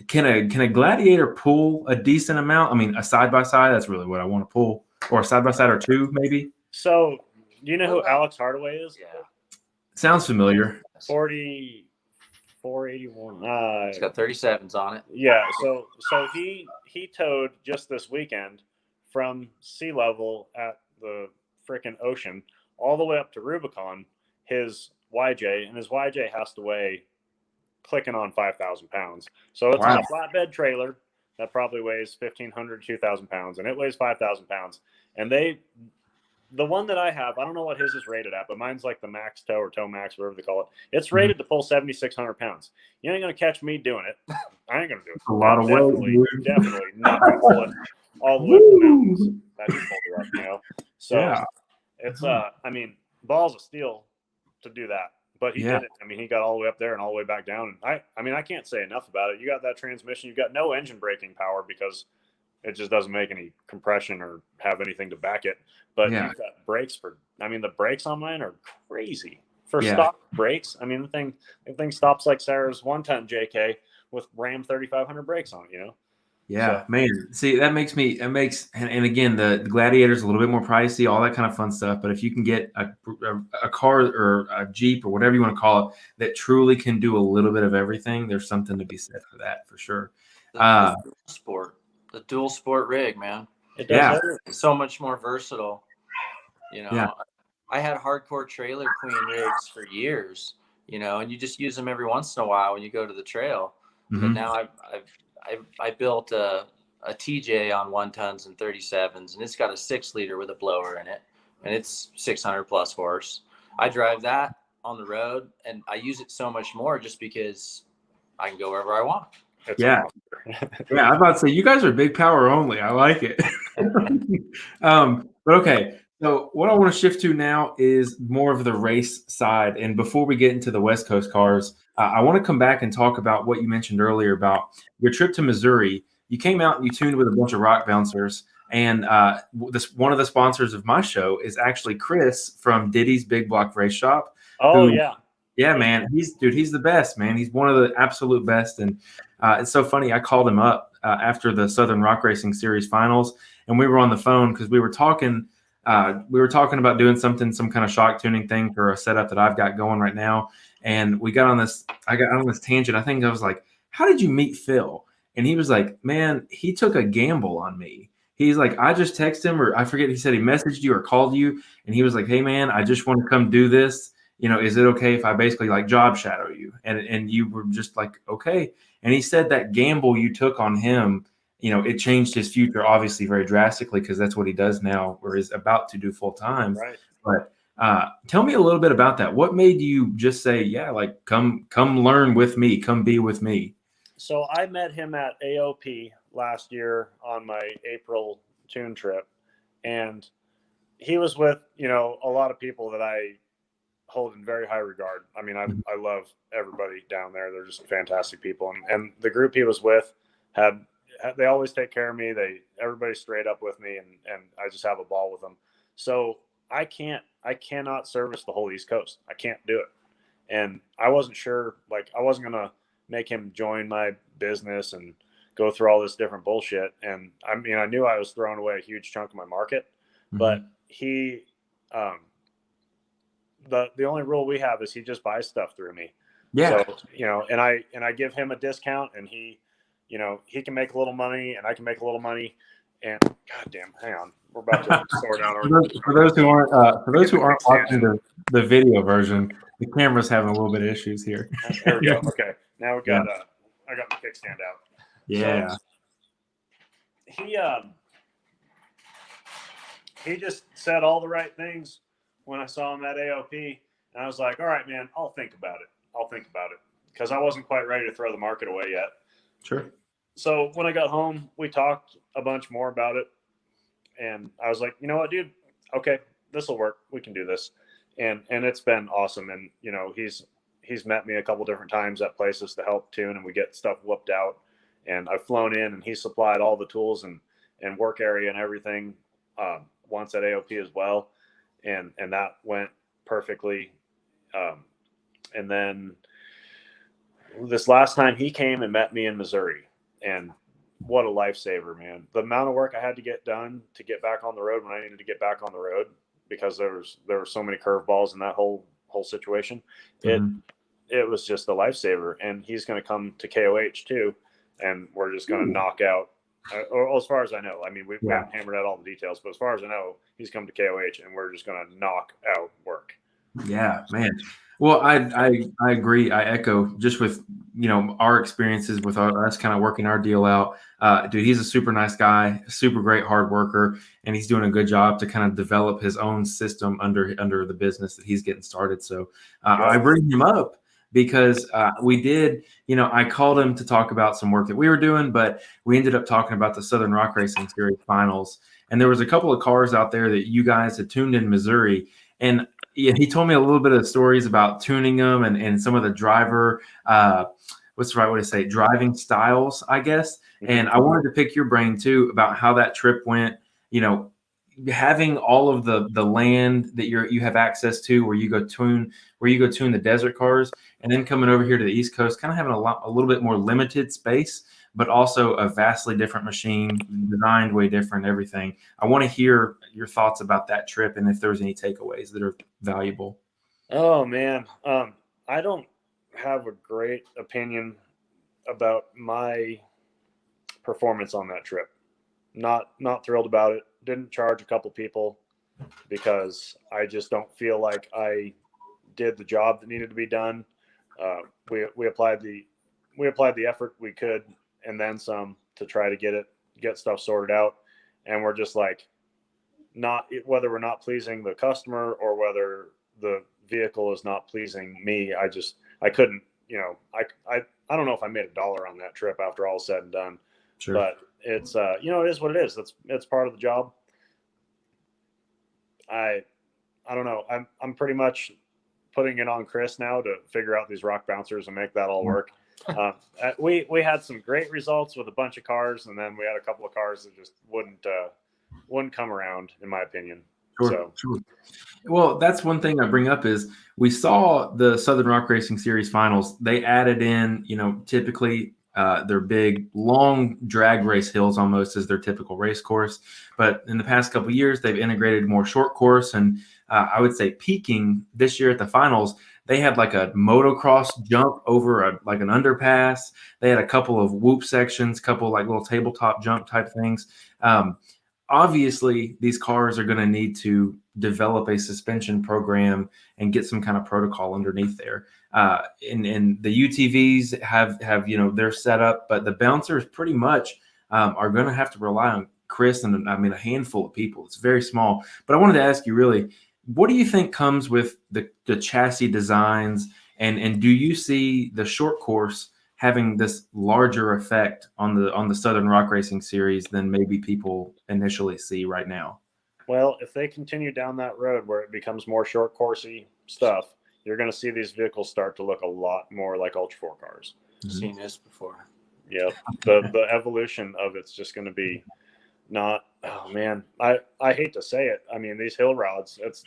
can a Gladiator pull a decent amount? A side-by-side, that's really what I want to pull, or a side-by-side or 2 maybe. So do you know who Alex Hardaway is? Yeah. Sounds familiar. 481. It's got 37s on it. Yeah. So he towed just this weekend from sea level at the freaking ocean all the way up to Rubicon, his YJ, and his YJ has to weigh clicking on 5,000 pounds. So it's on a flatbed trailer that probably weighs 1,500, 2,000 pounds, and it weighs 5,000 pounds. And the one that I have, I don't know what his is rated at, but mine's like the Max Tow or Tow Max, whatever they call it. It's rated to pull 7,600 pounds. You ain't going to catch me doing it. I ain't going to do it. A lot of weight. Definitely not going to pull it all the way to the mountains. That just pulled it up, So it's, balls of steel to do that. But he did it. He got all the way up there and all the way back down. And I can't say enough about it. You got that transmission. You've got no engine braking power because it just doesn't make any compression or have anything to back it. But you've got brakes the brakes on mine are crazy. For stock brakes, the thing stops like Sarah's 1-ton JK with Ram 3500 brakes on it, Yeah, man. See, and again, the Gladiator's a little bit more pricey, all that kind of fun stuff. But if you can get a car or a Jeep or whatever you want to call it that truly can do a little bit of everything, there's something to be said for that, for sure. The dual sport rig, man. It does It's so much more versatile. I had hardcore trailer queen rigs for years, and you just use them every once in a while when you go to the trail. But now I built a TJ on 1-tons and 37s, and it's got a 6-liter with a blower in it, and it's 600 plus horse. I drive that on the road, and I use it so much more just because I can go wherever I want. Yeah, I'm about to say, you guys are big power only. I like it. But okay, so what I want to shift to now is more of the race side. And before we get into the West Coast cars, I want to come back and talk about what you mentioned earlier about your trip to Missouri. You came out and you tuned with a bunch of rock bouncers. And one of the sponsors of my show is actually Chris from Diddy's Big Block Race Shop. Yeah, man. He's the best, man. He's one of the absolute best. And it's so funny. I called him up after the Southern Rock Racing Series finals, and we were on the phone because we were talking about doing some kind of shock tuning thing for a setup that I've got going right now. And I got on this tangent. I think I was like, "How did you meet Phil?" And he was like, "Man, he took a gamble on me." He's like, "I just texted him, or I forget, he said he messaged you or called you, and he was like, 'Hey man, I just want to come do this. Is it okay if I basically like job shadow you?' And you were just like, okay." And he said that gamble you took on him it changed his future obviously very drastically because that's what he does now, or is about to do full time. Right. But tell me a little bit about that. What made you just say, yeah, like come learn with me, come be with me? So I met him at AOP last year on my April tune trip, and he was with, a lot of people that I hold in very high regard. I mean, I love everybody down there. They're just fantastic people. And the group he was with they always take care of me. Everybody's straight up with me, and I just have a ball with them. So I cannot service the whole East Coast. I can't do it. And I wasn't sure, like, I wasn't going to make him join my business and go through all this different bullshit. And I mean, I knew I was throwing away a huge chunk of my market, but he, the only rule we have is he just buys stuff through me. Yeah. So, and I give him a discount, and he can make a little money and I can make a little money. And goddamn, hang on, we're about to sort out for those who aren't watching the video version, the camera's having a little bit of issues here. There we go. Okay, now we got I got the kickstand out. Yeah. So he just said all the right things when I saw him at AOP, and I was like, all right, man, I'll think about it because I wasn't quite ready to throw the market away yet. Sure. So when I got home, we talked a bunch more about it, and I was like, you know what, dude? Okay, this will work. We can do this, and it's been awesome. And he's met me a couple different times at places to help tune, and we get stuff whooped out. And I've flown in, and he supplied all the tools and work area and everything once at AOP as well, and that went perfectly. And then this last time he came and met me in Missouri. And what a lifesaver, man. The amount of work I had to get done to get back on the road when I needed to get back on the road, because there were so many curveballs in that whole situation. It was just a lifesaver. And he's going to come to KOH too. And we're just going to knock out, or as far as I know, I mean, we haven't hammered out all the details, but as far as I know, he's come to KOH and we're just going to knock out work. Yeah, man. Well, I agree. I echo just with, our experiences with us kind of working our deal out. Dude, he's a super nice guy, super great hard worker, and he's doing a good job to kind of develop his own system under the business that he's getting started. So I bring him up because we did, I called him to talk about some work that we were doing, but we ended up talking about the Southern Rock Racing Series finals. And there was a couple of cars out there that you guys had tuned in Missouri. And he told me a little bit of stories about tuning them and some of the driver, what's the right way to say, driving styles, I guess. And I wanted to pick your brain too about how that trip went, having all of the land that you have access to where you go tune the desert cars, and then coming over here to the East Coast, kind of having a little bit more limited space, but also a vastly different machine, designed way different, everything. I want to hear your thoughts about that trip and if there's any takeaways that are valuable. Oh, man. I don't have a great opinion about my performance on that trip. Not thrilled about it. Didn't charge a couple people because I just don't feel like I did the job that needed to be done. We applied the effort we could and then some to try to get stuff sorted out. And we're just like, whether we're not pleasing the customer or whether the vehicle is not pleasing me. I couldn't, I don't know if I made $1 on that trip after all said and done. Sure. But it's, it is what it is. It's part of the job. I don't know. I'm pretty much putting it on Chris now to figure out these rock bouncers and make that all work. We had some great results with a bunch of cars, and then we had a couple of cars that just wouldn't come around, in my opinion. Sure. Well, that's one thing I bring up is we saw the Southern Rock Racing Series finals. They added in, typically their big long drag race hills almost as their typical race course. But in the past couple of years, they've integrated more short course. And I would say peaking this year at the finals, they had like a motocross jump over like an underpass. They had a couple of whoop sections, couple like little tabletop jump type things. Obviously, these cars are going to need to develop a suspension program and get some kind of protocol underneath there. And the UTVs have their setup, but the bouncers pretty much are going to have to rely on Chris and I mean a handful of people. It's very small. But I wanted to ask you really, what do you think comes with the chassis designs, and do you see the short course having this larger effect on the Southern Rock Racing Series than maybe people initially see right now? Well, if they continue down that road where it becomes more short coursey stuff, you're going to see these vehicles start to look a lot more like Ultra 4 cars. Seen this before. Yep. The evolution of it's just going to be not, oh man, I hate to say it. I mean, these hill rods, it's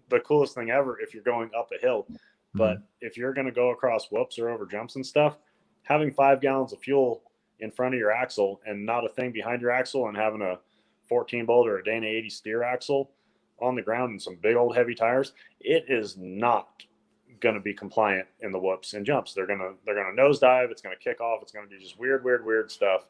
the coolest thing ever if you're going up a hill. But if you're going to go across whoops or over jumps and stuff, having 5 gallons of fuel in front of your axle and not a thing behind your axle, and having a 14 bolt or a Dana 80 steer axle on the ground and some big old heavy tires, it is not going to be compliant in the whoops and jumps. They're going to nosedive. It's going to kick off. It's going to do just weird stuff.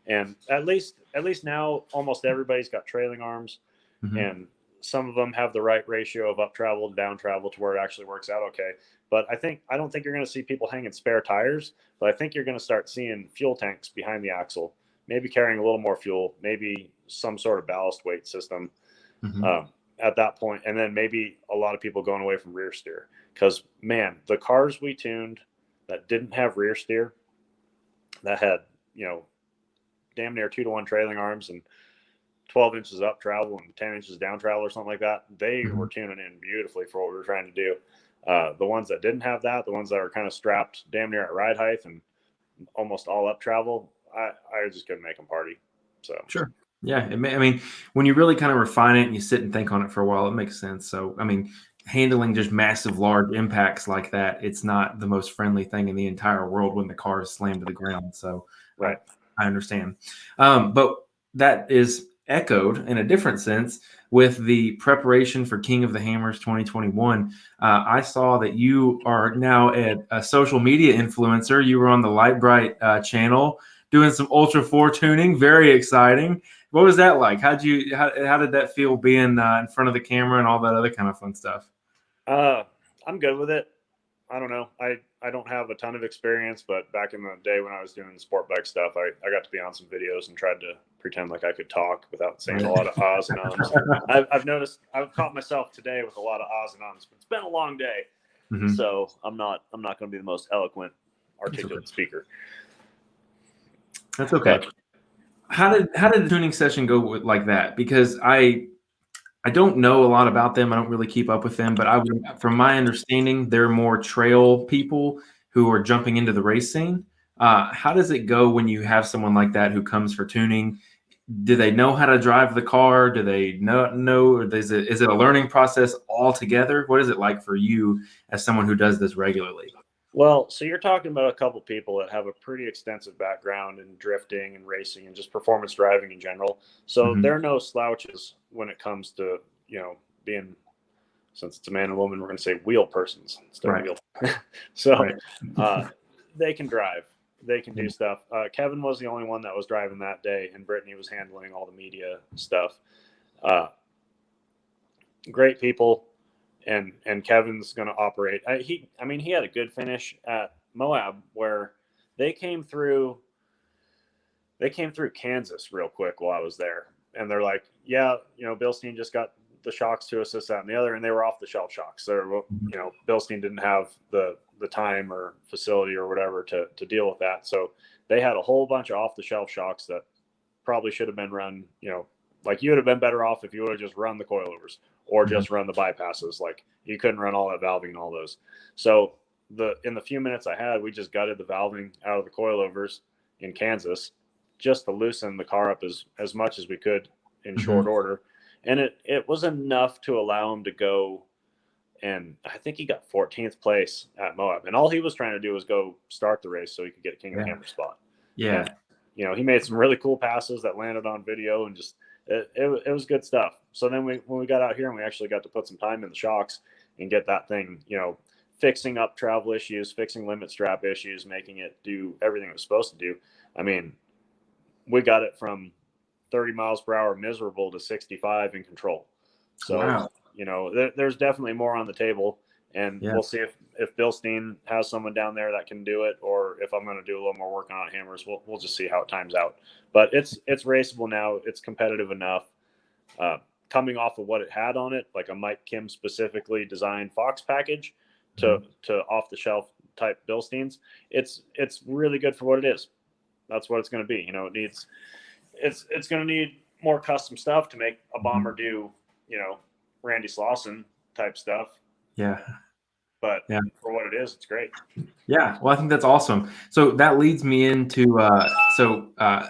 And at least now, almost everybody's got trailing arms, and some of them have the right ratio of up travel to down travel to where it actually works out okay. But I don't think you're going to see people hanging spare tires, but I think you're going to start seeing fuel tanks behind the axle, maybe carrying a little more fuel, maybe some sort of ballast weight system at that point. And then maybe a lot of people going away from rear steer, because man, the cars we tuned that didn't have rear steer, that had, damn near 2-to-1 trailing arms and 12 inches up travel and 10 inches down travel or something like that, they were tuning in beautifully for what we were trying to do. The ones that didn't have that, the ones that are kind of strapped damn near at ride height and almost all up travel, I just couldn't make them party. So sure. Yeah. I mean, when you really kind of refine it and you sit and think on it for a while, it makes sense. So, I mean, handling just massive, large impacts like that, it's not the most friendly thing in the entire world when the car is slammed to the ground. So right. I understand. But that is echoed in a different sense with the preparation for King of the Hammers 2021. I saw that you are now a social media influencer. You were on the Light Bright channel doing some Ultra 4 tuning. Very exciting. What was that like? How did that feel being in front of the camera and all that other kind of fun stuff? I'm good with it. I don't know. I don't have a ton of experience, but back in the day when I was doing the sport bike stuff, I got to be on some videos and tried to pretend like I could talk without saying a lot of ahs and ums. I've noticed I've caught myself today with a lot of ahs and ums, but it's been a long day. So I'm not going to be the most eloquent, articulate speaker. That's okay. But how did the tuning session go like that? Because I don't know a lot about them. I don't really keep up with them, but from my understanding, they're more trail people who are jumping into the race scene. How does it go when you have someone like that who comes for tuning? Do they know how to drive the car? Do they know? Or is it a learning process altogether? What is it like for you as someone who does this regularly? Well, so you're talking about a couple people that have a pretty extensive background in drifting and racing and just performance driving in general. So they're no slouches when it comes to, being, since it's a man and woman, we're going to say wheel persons instead of wheel. So they can drive. They can do stuff. Kevin was the only one that was driving that day, and Brittany was handling all the media stuff. Great people. And Kevin's going to operate. He had a good finish at Moab where they came through Kansas real quick while I was there. And they're like, yeah, Bilstein just got the shocks to assist that and the other, and they were off the shelf shocks. So, Bilstein didn't have the time or facility or whatever to deal with that. So they had a whole bunch of off the shelf shocks that probably should have been run, like you would have been better off if you would have just run the coilovers or just run the bypasses. Like you couldn't run all that valving and all those. So in the few minutes I had, we just gutted the valving out of the coilovers in Kansas just to loosen the car up as much as we could in short order. And it was enough to allow him to go. And I think he got 14th place at Moab. And all he was trying to do was go start the race so he could get a King of the Hammer spot. Yeah. And, he made some really cool passes that landed on video and just, it was good stuff. So then when we got out here and we actually got to put some time in the shocks and get that thing, fixing up travel issues, fixing limit strap issues, making it do everything it was supposed to do. I mean, we got it from 30 miles per hour miserable to 65 in control. So, wow. There's definitely more on the table. And we'll see if Bill Steen has someone down there that can do it, or if I'm going to do a little more work on hammers. We'll just see how it times out. But it's raceable now. It's competitive enough. Coming off of what it had on it, like a Mike Kim specifically designed Fox package to off the shelf type Bill Steens, it's really good for what it is. That's what it's going to be. You know, it's going to need more custom stuff to make a bomber do, you know, Randy Slauson type stuff. Yeah. But for what it is, it's great. Yeah. Well, I think that's awesome. So that leads me into,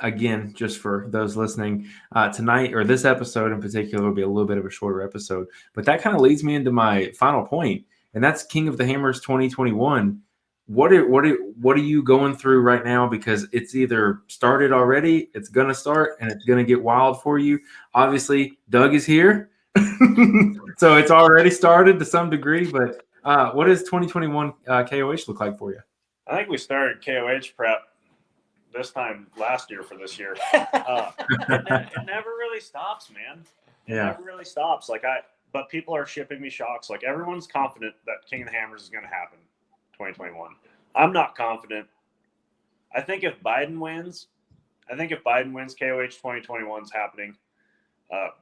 again, just for those listening, tonight, or this episode in particular, will be a little bit of a shorter episode, but that kind of leads me into my final point, and that's King of the Hammers 2021. What are you going through right now? Because it's either started already, it's going to start, and it's going to get wild for you. Obviously, Doug is here. So it's already started to some degree, but what does 2021 KOH look like for you? I think we started KOH prep this time last year for this year. It never really stops, man. It never really stops. But people are shipping me shocks. Like, everyone's confident that King of the Hammers is going to happen 2021. I'm not confident. I think if Biden wins, KOH 2021 is happening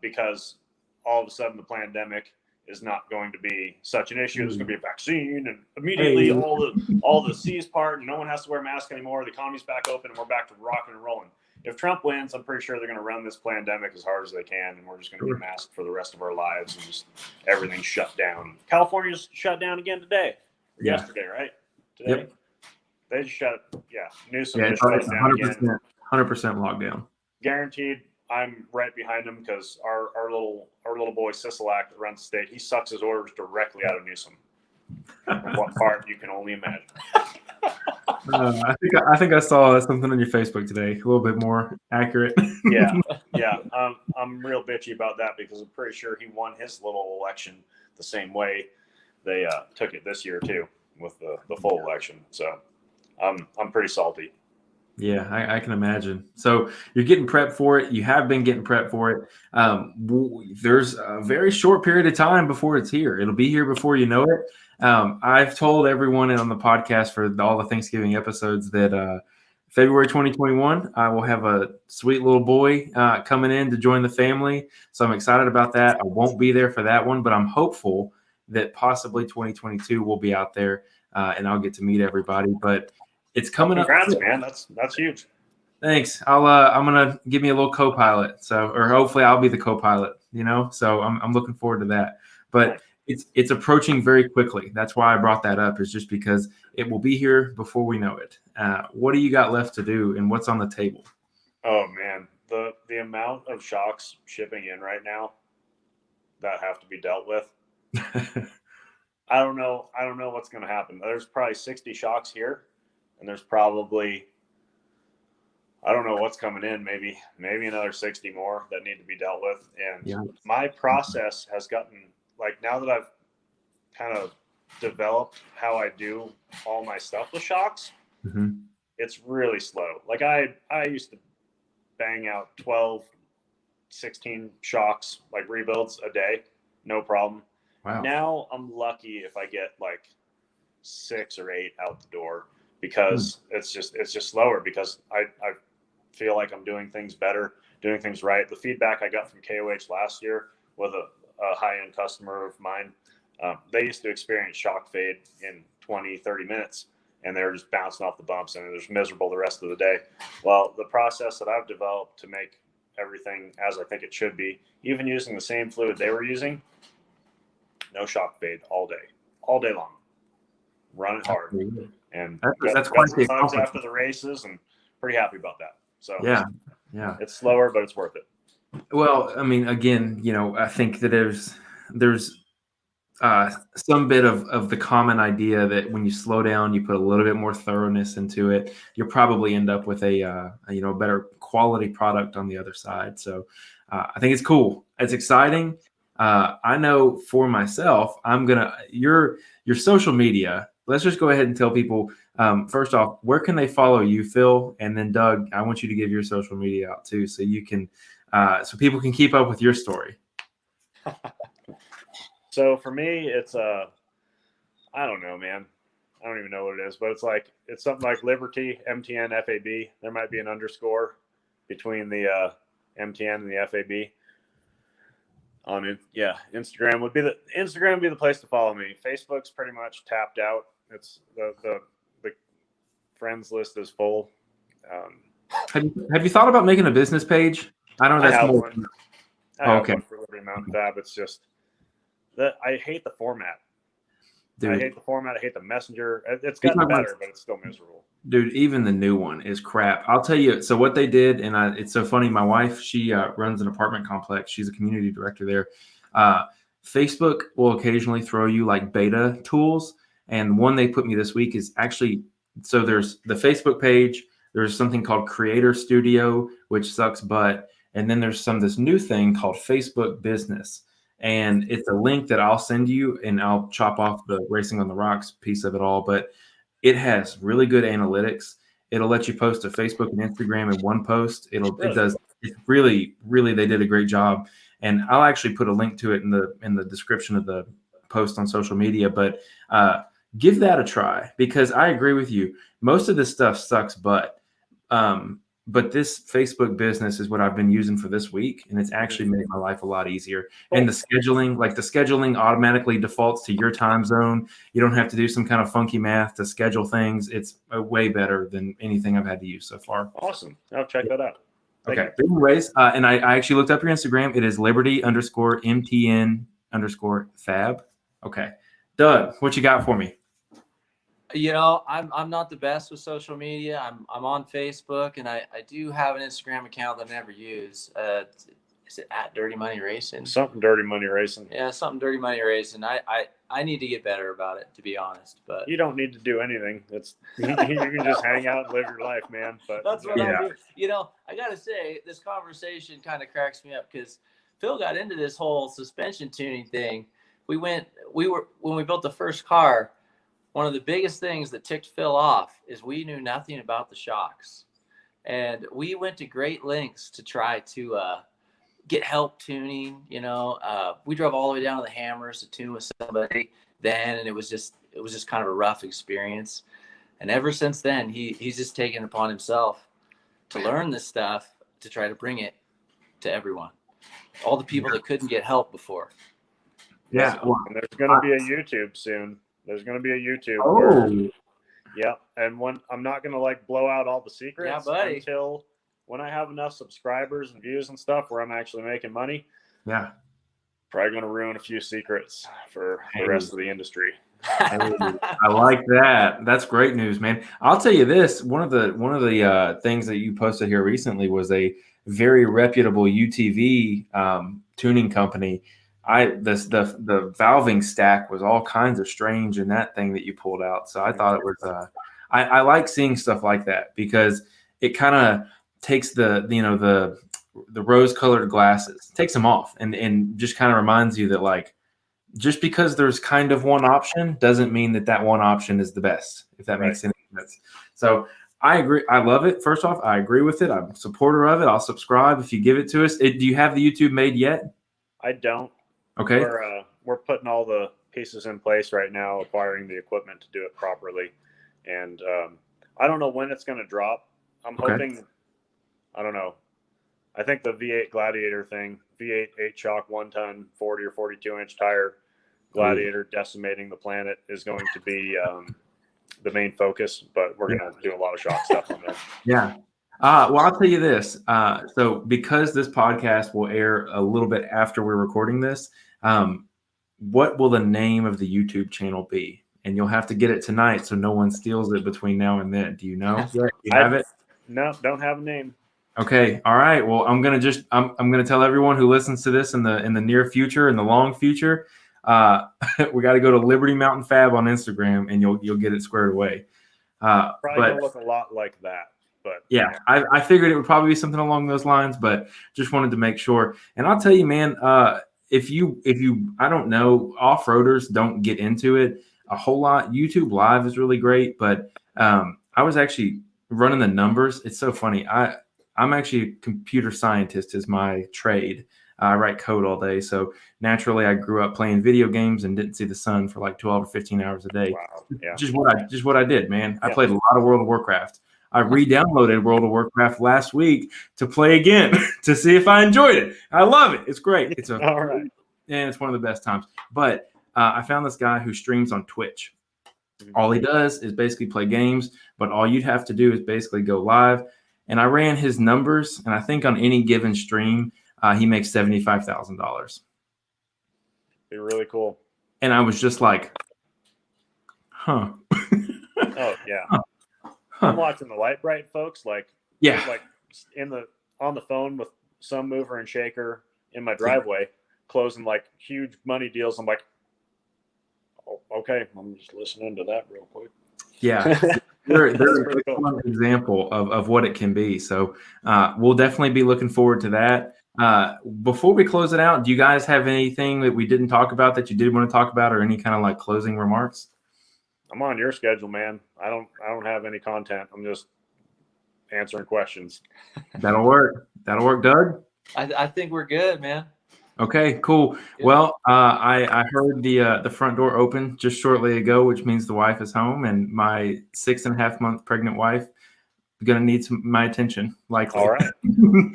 because all of a sudden the pandemic is not going to be such an issue. There's going to be a vaccine, and immediately all the C's part, and no one has to wear a mask anymore. The economy's back open, and we're back to rocking and rolling. If Trump wins, I'm pretty sure they're going to run this pandemic as hard as they can, and we're just going to be masked for the rest of our lives, and just everything's shut down. California's shut down again today. Yesterday, right? Today? Yep. They just shut it. Yeah. Newsom just shut it down again. 100% lockdown. Guaranteed. I'm right behind him because our little boy Sisolak that runs the state, he sucks his orders directly out of Newsom. What part you can only imagine. I think I saw something on your Facebook today, a little bit more accurate. Yeah. I'm real bitchy about that because I'm pretty sure he won his little election the same way they took it this year too, with the full election. So I'm pretty salty. Yeah, I can imagine. So you're getting prepped for it. You have been getting prepped for it. There's a very short period of time before it's here. It'll be here before you know it. I've told everyone on the podcast for all the Thanksgiving episodes that February 2021, I will have a sweet little boy coming in to join the family. So I'm excited about that. I won't be there for that one, but I'm hopeful that possibly 2022 will be out there and I'll get to meet everybody. But it's coming up. Congrats, man. That's huge. Thanks. I'm gonna give me a little co-pilot. So, or hopefully I'll be the co-pilot, you know, so I'm looking forward to that, but it's approaching very quickly. That's why I brought that up, is just because it will be here before we know it. What do you got left to do, and what's on the table? Oh man, the amount of shocks shipping in right now that have to be dealt with. I don't know what's going to happen. There's probably 60 shocks here. And there's probably, I don't know what's coming in, maybe another 60 more that need to be dealt with. And my process has gotten, like, now that I've kind of developed how I do all my stuff with shocks, it's really slow. Like I used to bang out 12, 16 shocks, like rebuilds a day, no problem. Wow. Now I'm lucky if I get like 6 or 8 out the door. Because it's just slower, because I feel like I'm doing things better, doing things right. The feedback I got from KOH last year with a high-end customer of mine, they used to experience shock fade in 20, 30 minutes, and they were just bouncing off the bumps, and they're just miserable the rest of the day. Well, the process that I've developed to make everything as I think it should be, even using the same fluid they were using, no shock fade all day long. Run it hard. And that's quite the bugs after the races, and pretty happy about that. So yeah, it's slower, but it's worth it. Well, I mean, again, you know, I think that there's some bit of the common idea that when you slow down, you put a little bit more thoroughness into it, you'll probably end up with a better quality product on the other side. So I think it's cool. It's exciting. I know for myself, your social media. Let's just go ahead and tell people, first off, where can they follow you, Phil? And then Doug, I want you to give your social media out too, so you can, so people can keep up with your story. So for me, it's I don't know, man. I don't even know what it is, but it's something like Liberty MTN FAB. There might be an underscore between the MTN and the FAB. On it, yeah. Instagram would be the place to follow me. Facebook's pretty much tapped out. It's the friends list is full. Have you thought about making a business page? I know I that's have more. one. I have Okay, one for Liberty Mountain Fab. It's just that I hate the format. dude. I hate the format. I hate the messenger. It's gotten better, but it's still miserable. Dude, even the new one is crap. I'll tell you. So what they did, and it's so funny. My wife, she runs an apartment complex. She's a community director there. Facebook will occasionally throw you like beta tools, and one they put me this week is actually. So there's the Facebook page. There's something called Creator Studio, which sucks butt, and then there's this new thing called Facebook Business. And it's a link that I'll send you, and I'll chop off the Racing on the Rocks piece of it all. But it has really good analytics. It'll let you post to Facebook and Instagram in one post. It does. It's really, really, they did a great job. And I'll actually put a link to it in the description of the post on social media. But give that a try, because I agree with you. Most of this stuff sucks butt. But this Facebook Business is what I've been using for this week, and it's actually made my life a lot easier. And the scheduling automatically defaults to your time zone. You don't have to do some kind of funky math to schedule things. It's way better than anything I've had to use so far. Awesome. I'll check that out. Okay. Anyways, and I actually looked up your Instagram. It is Liberty_MTN_Fab. Okay. Doug, what you got for me? You know, I'm not the best with social media. I'm on Facebook, and I do have an Instagram account that I never use. Is it at Dirty Money Racing? Something Dirty Money Racing. Yeah, something Dirty Money Racing. I need to get better about it, to be honest. But you don't need to do anything. You can just hang out and live your life, man. But that's what I do. You know, I gotta say, this conversation kind of cracks me up, because Phil got into this whole suspension tuning thing. When we built the first car, one of the biggest things that ticked Phil off is we knew nothing about the shocks. And we went to great lengths to try to get help tuning. You know, we drove all the way down to the Hammers to tune with somebody then, and it was just kind of a rough experience. And ever since then, he's just taken it upon himself to learn this stuff, to try to bring it to everyone, all the people that couldn't get help before. Yeah, well, and there's going to be a YouTube soon. There's going to be a YouTube. Oh, yeah. And I'm not going to blow out all the secrets until when I have enough subscribers and views and stuff where I'm actually making money. Yeah. Probably going to ruin a few secrets for the rest of the industry. I like that. That's great news, man. I'll tell you this. One of the things that you posted here recently was a very reputable UTV tuning company. The valving stack was all kinds of strange in that thing that you pulled out. So I thought it was I like seeing stuff like that, because it kind of takes the rose-colored glasses, takes them off, and just kind of reminds you that just because there's kind of one option doesn't mean that one option is the best, if that makes any sense. So I agree. I love it. First off, I agree with it. I'm a supporter of it. I'll subscribe if you give it to us. Do you have the YouTube made yet? I don't. Okay. We're putting all the pieces in place right now, acquiring the equipment to do it properly. And I don't know when it's going to drop. I'm hoping, I don't know. I think the V8 Gladiator thing, V8 8-shock 1-ton 40 or 42-inch tire Gladiator decimating the planet is going to be the main focus, but we're going to do a lot of shock stuff on that. Yeah. Well, I'll tell you this. So because this podcast will air a little bit after we're recording this, what will the name of the YouTube channel be? And you'll have to get it tonight so no one steals it between now and then. Do you know? You have it? No, don't have a name. Okay. All right. Well, I'm gonna tell everyone who listens to this in the near future, in the long future, we got to go to Liberty Mountain Fab on Instagram, and you'll get it squared away. Probably gonna look a lot like that. But yeah, I figured it would probably be something along those lines, but just wanted to make sure. And I'll tell you, man, if you I don't know, off-roaders don't get into it a whole lot. YouTube Live is really great, but I was actually running the numbers. It's so funny. I'm actually a computer scientist is my trade. I write code all day. So naturally, I grew up playing video games and didn't see the sun for like 12 or 15 hours a day. Wow. Yeah. Just what I did, man. I Yeah. played a lot of World of Warcraft. I re-downloaded World of Warcraft last week to play again to see if I enjoyed it. I love it. It's great. It's All right. and it's one of the best times. But I found this guy who streams on Twitch. All he does is basically play games, but all you'd have to do is basically go live. And I ran his numbers, and I think on any given stream, he makes $75,000. Be really cool. And I was just like, huh. Oh yeah. Huh. I'm watching the Light Bright folks like on the phone with some mover and shaker in my driveway, closing like huge money deals. I'm like, oh, okay, I'm just listening to that real quick. Yeah. They're pretty a cool. example of what it can be. So we'll definitely be looking forward to that. Before we close it out, do you guys have anything that we didn't talk about that you did want to talk about, or any kind of like closing remarks? I'm on your schedule, man. I don't have any content. I'm just answering questions. That'll work. That'll work, Doug. I think we're good, man. Okay, cool. Well, I heard the front door open just shortly ago, which means the wife is home, and my 6.5-month pregnant wife is going to need my attention, likely. All right.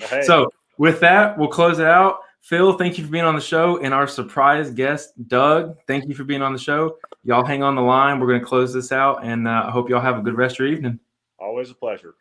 Hey. So with that, we'll close it out. Phil, thank you for being on the show, and our surprise guest, Doug, thank you for being on the show. Y'all hang on the line. We're going to close this out, and I hope y'all have a good rest of your evening. Always a pleasure.